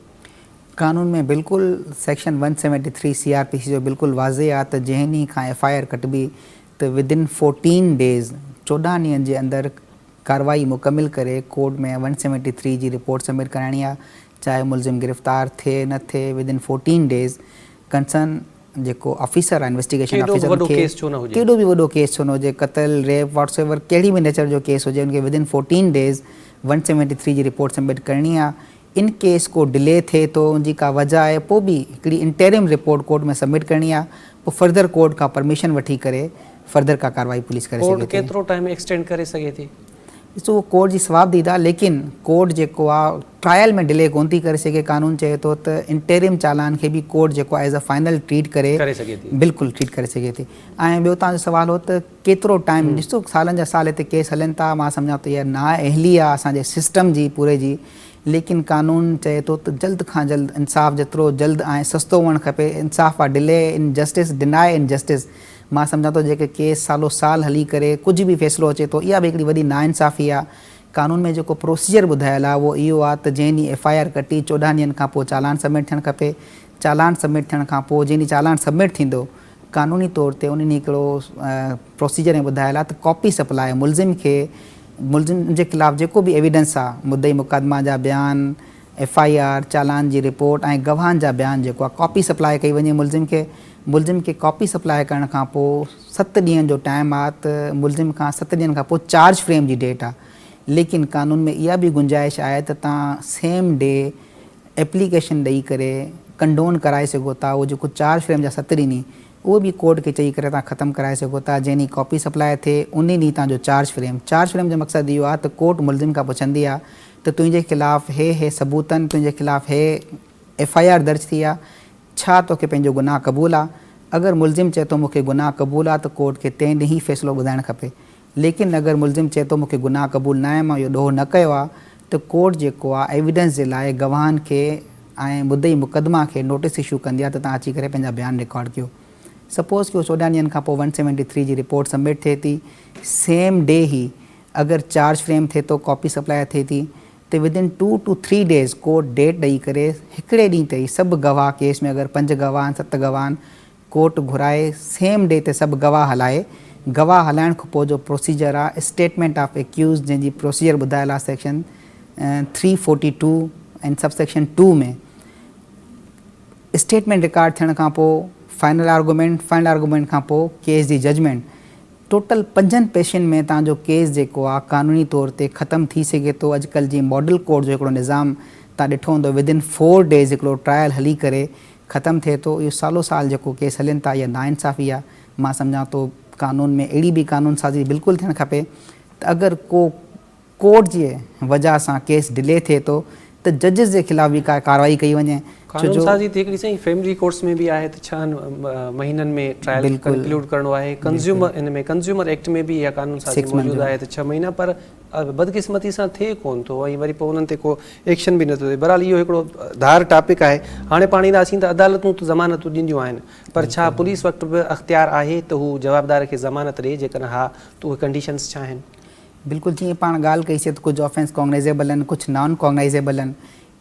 B: कानून में बिल्कुलु सेक्शन 173 CRPC जो बिल्कुलु वाज़े आहे त जंहिं ॾींहं खां FIR कटिबी त विदिन 14 डेज़ 14 ॾींहंनि जे अंदरि कार्रवाई मुकमिल करे कोर्ट में 173 जी रिपोर्ट सबमिट कराइणी आहे, चाहे मुलज़िम गिरफ़्तार थिए न थिए, विदिन 14 डेज़ कंसर्न जेको ऑफिसर आहे इन्वेस्टिगेशन ऑफिसर खे केॾो बि वॾो केस छो न हुजे, क़तल, रेप, व्हाट्सएवर कहिड़ी बि नेचर जो केस हुजे, उनखे विदिन 14 डेज़ 173 जी रिपोर्ट सबमिट करणी आहे। इन केस को डिले थिए थो, उनजी का वजह आहे, पोइ बि हिकिड़ी इंटरिम रिपोर्ट कोर्ट में सबमिट करणी आहे, पोइ फर्दर कोर्ट खां परमिशन वठी करे फर्दर का कार्रवाई पुलिस करे सघे थी।
A: केतिरो टाइम एक्सटेंड करे सघे थी?
B: ॾिसो, उहो कोर्ट जी सवाबदीद आहे, लेकिन कोर्ट जेको आहे ट्रायल में डिले कोन थी करे सघे। कानून चए थो त इंटरिम चालान खे बि कोर्ट जेको आहे एज़ अ फाइनल ट्रीट करे
A: सघे थी,
B: बिल्कुलु ट्रीट करे सघे थी। ऐं ॿियो तव्हांजो सुवाल हो त केतिरो टाइम, ॾिसो सालनि जा साल हिते केस हलनि था, मां सम्झां थो इहा नाअहली आहे असांजे सिस्टम जी पूरे जी, लेकिन कानून चए थो त जल्द खां जल्द इंसाफ़ जेतिरो जल्द ऐं सस्तो हुअणु खपे। इंसाफ़ आहे डिले इन जस्टिस, डिनाए इन जस्टिस। मां सम्झां थो जेके केस सालो साल हली करे कुझु बि फ़ैसिलो अचे थो, इहा बि हिकिड़ी वॾी नाइंसाफ़ी आहे। कानून में जेको प्रोसीजर ॿुधायल आहे उहो इहो आहे त जंहिं ॾींहुं FIR कटी 14 ॾींहंनि खां पोइ चालान सबमिट थियणु खपे। चालान सबमिट थियण खां पोइ जंहिं ॾींहुं चालान सबमिट थींदो, कानूनी तौर ते उन ॾींहुं हिकिड़ो प्रोसीजर में ॿुधायल आहे त कॉपी सप्लाई मुलज़िम खे, मुलज़िम जे ख़िलाफ़ु जेको बि एविडेंस आहे, मुद्दई मुक़दमा जा बयान, FIR, चालान जी रिपोर्ट ऐं गवाहनि जा बयान जेको आहे कॉपी सप्लाई कई वञे मुलज़िम खे। मुलज़िम खे कॉपी सप्लाई करण खां पोइ 7 ॾींहंनि जो टाइम आहे, त मुलज़िम खां 7 ॾींहंनि खां पोइ चार्ज फ्रेम जी डेट आहे। लेकिन कानून में इहा बि गुंजाइश आहे त तव्हां सेम डे एप्लीकेशन ॾेई करे कंडोन कराए सघो था। उहो जेको चार्ज फ्रेम जा 7 ॾींहं उहो बि कोर्ट खे चई करे तव्हां ख़तमु कराए सघो था। जंहिं ॾींहुं कॉपी सप्लाई थिए उन ॾींहुं तव्हांजो चार्ज फ्रेम जो मक़सदु इहो आहे त कोर्ट मुलज़िम खां पुछंदी आहे त तुंहिंजे ख़िलाफ़ु हे सबूतनि, तुंहिंजे ख़िलाफ़ु हे FIR दर्ज थी आहे, छा तोखे पंहिंजो गुनाह क़बूल आहे? अगरि मुलज़िम चए थो मूंखे गुनाह क़बूल आहे त कोर्ट खे तंहिं ॾींहुं ई फ़ैसिलो ॿुधाइणु खपे। लेकिन अगरि मुलज़िम चए थो मूंखे गुनाह क़बूल न आहे, मां इहो ॾोह न कयो आहे, त कोर्ट जेको आहे एविडेंस जे लाइ गवाहनि खे ऐं मुद्दई मुक़दमा खे नोटिस इशू कंदी आहे त तव्हां अची करे पंहिंजा बयान रिकॉर्ड कयो। सपोज़ कि 14 ॾींहंनि खां पोइ 173 जी रिपोर्ट सबमिट थिए थी, सेम डे ई अगरि चार्ज फ्रेम थिए थो, कॉपी सप्लाई थिए थी, त within 2 to 3 days court date ॾेई करे हिकिड़े ॾींहं ते ई सभु गवाह केस में अगरि 5 गवाह आहिनि 7 गवाह आहिनि कोर्ट घुराए सेम डे ते सभु गवाह हलाए गवाह हलाइण खां पोइ जो प्रोसीजर आहे स्टेटमेंट ऑफ एक्यूज़ जंहिंजी प्रोसीजर ॿुधायल आहे सेक्शन 342 एंड सब सेक्शन 2 में स्टेटमेंट रिकॉर्ड थियण खां पोइ फाइनल आर्गूमेंट खां पोइ केस जी जजमेंट टोटल 5 पेशियुनि में तव्हांजो केस जेको आहे क़ानूनी तौर ते ख़तमु थी सघे थो। अॼुकल्ह जी मॉडल कोर्ट जो हिकिड़ो निज़ाम तव्हां ॾिठो हूंदो विदिन 4 days हिकिड़ो ट्रायल हली करे ख़तमु थिए थो। इहो सालो साल जेको केस हलनि था इहा नाइंसाफ़ी आहे। मां सम्झां थो कानून में अहिड़ी बि कानून साज़ी बिल्कुलु थियणु खपे त अगरि को कोर्ट जी वजह सां केस डिले थिए थो त जजिस जे ख़िलाफ़ बि का कार्रवाई कई वञे।
A: कानून साज़ी थी हिकिड़ी साईं फैमिली कोर्ट्स में बि आहे त 6 महीननि में ट्रायल कंक्लूड करणो आहे। कंज्यूमर इन में कंज्यूमर एक्ट में बि इहा कानून साज़ी मौजूदु आहे त 6 महीना पर बदकिस्मती सां थिए कोन थो ऐं वरी पोइ उन्हनि ते को एक्शन बि नथो थिए। बहरहाल इहो हिकिड़ो धार टॉपिक आहे। हाणे पाण ईंदासीं त अदालतूं त ज़मानतूं ॾींदियूं आहिनि पर छा पुलिस वटि बि अख़्तियार आहे त हू जवाबदार खे ज़मानत ॾिए जेकॾहिं हा त उहे कंडीशन्स छा आहिनि? बिल्कुलु
B: जीअं पाण ॻाल्हि कईसीं त कुझु ऑफेंस कॉग्नाइज़ेबल आहिनि कुझु नॉन कॉग्नाइज़ेबल आहिनि।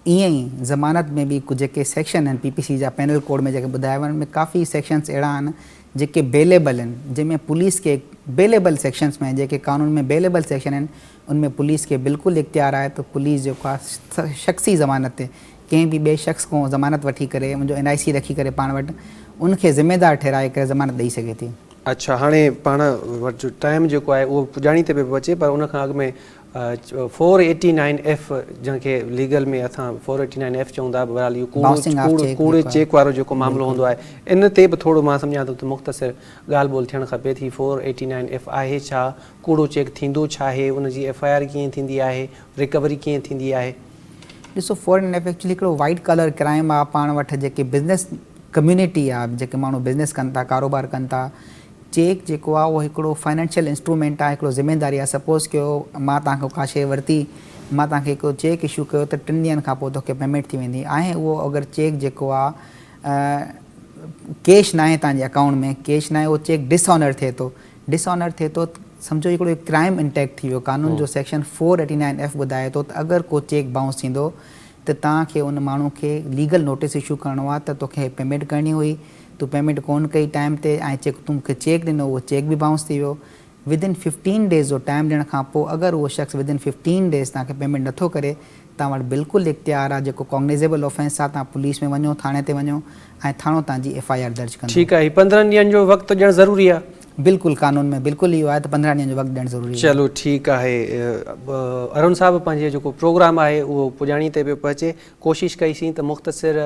B: ईअं ई ज़मानत में बि कुझु जेके सेक्शन आहिनि PPC जा पेनल कोड में जेके ॿुधाया वञनि में काफ़ी सेक्शन्स अहिड़ा आहिनि जेके बेलेबल आहिनि जंहिंमें पुलिस खे बेलेबल सेक्शन्स में जेके कानून में बेलेबल सेक्शन आहिनि उनमें पुलिस खे बिल्कुलु इख्तियार आहे त पुलिस जेको आहे शख़्सी ज़मानत ते कंहिं बि ॿिए शख़्स खां ज़मानत वठी करे मुंहिंजो NIC रखी करे पाण वटि उनखे ज़िम्मेदार ठहिराए करे ज़मानत ॾेई सघे थी।
A: अच्छा हाणे पाण वटि जो टाइम जेको आहे उहो पुॼाणी ते पियो अचे पर उनखां अॻु में 489F जंहिंखे लीगल में असां 489F चऊं था। बहरहाल इहो कूड़े चेक वारो जेको मामिलो हूंदो आहे इन ते बि थोरो मां सम्झां थो त मुख़्तसिर ॻाल्हि ॿोल थियणु खपे थी। 489F आहे छा, कूड़ो चेक थींदो छा आहे, उनजी FIR कीअं थींदी आहे, रिकवरी कीअं थींदी आहे?
B: ॾिसो 489F एक्चुअली हिकिड़ो वाइट कलर क्राइम आहे। पाण वटि जेके बिज़नेस कम्यूनिटी आहे जेके माण्हू बिज़नेस कनि था कारोबार कनि था चेक जेको आहे उहो हिकिड़ो फाइनेंशियल इंस्ट्रूमेंट आहे हिकिड़ो ज़िम्मेदारी आहे। सपोज़ कयो मां तव्हांखां का शइ वरिती मां तव्हांखे हिकिड़ो चेक इशू कयो त 3 ॾींहंनि खां पोइ तोखे पेमेंट थी वेंदी ऐं उहो अगरि चेक जेको आहे कैश न आहे तव्हांजे अकाउंट में कैश न आहे उहो चेक डिसऑनर थिए थो सम्झो हिकिड़ो क्राइम इंटेक्ट थी वियो। कानून जो सेक्शन 489F ॿुधाए थो त अगरि को चेक बाउंस थींदो त तव्हांखे उन माण्हू खे लीगल नोटिस इशू करिणो आहे त तोखे पेमेंट करणी हुई तूं पेमेंट कोन कई टाइम ते ऐं तूं मूंखे चेक ॾिनो उहो चेक बि बाउंस थी वियो। विदिन 15 days जो टाइम ॾियण खां पोइ अगरि उहो शख़्स विदिन 15 days तव्हांखे पेमेंट नथो करे तव्हां वटि बिल्कुलु इख्तियार आहे जेको कॉग्नाइज़ेबल ऑफेंस आहे तव्हां पुलिस में वञो थाणे ते वञो ऐं थाणो तव्हांजी FIR दर्ज कंदो।
A: ठीकु आहे। 15 ॾींहंनि जो वक़्तु ॾियणु ज़रूरी आहे?
B: बिल्कुलु कानून में बिल्कुलु इहो आहे त 15 ॾींहंनि जो वक़्तु ॾियणु ज़रूरी आहे।
A: चलो ठीकु आहे। अरुण साहिबु पंहिंजे जेको प्रोग्राम आहे उहो पुॼाणी ते पियो पहुचे। कोशिशि कईसीं त मुख़्तसिर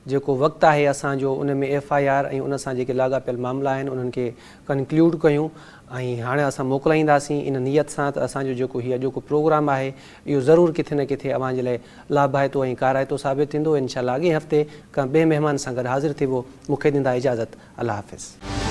A: जेको वक़्तु आहे असांजो उन में FIR ऐं उन सां जेके लाॻापियल मामला आहिनि उन्हनि खे कंक्लूड कयूं ऐं हाणे असां मोकिलाईंदासीं इन नियत सां त असांजो जेको हीअ जेको प्रोग्राम आहे इहो ज़रूरु किथे न किथे अव्हां जे लाइ लाभाइतो ऐं काराइतो साबित थींदो। इनशाअल्लाह अॻे हफ़्ते का ॿिए महिमान सां गॾु हाज़िर थिबो। मूंखे ॾींदा इजाज़त। अल्लाह हाफ़िज़।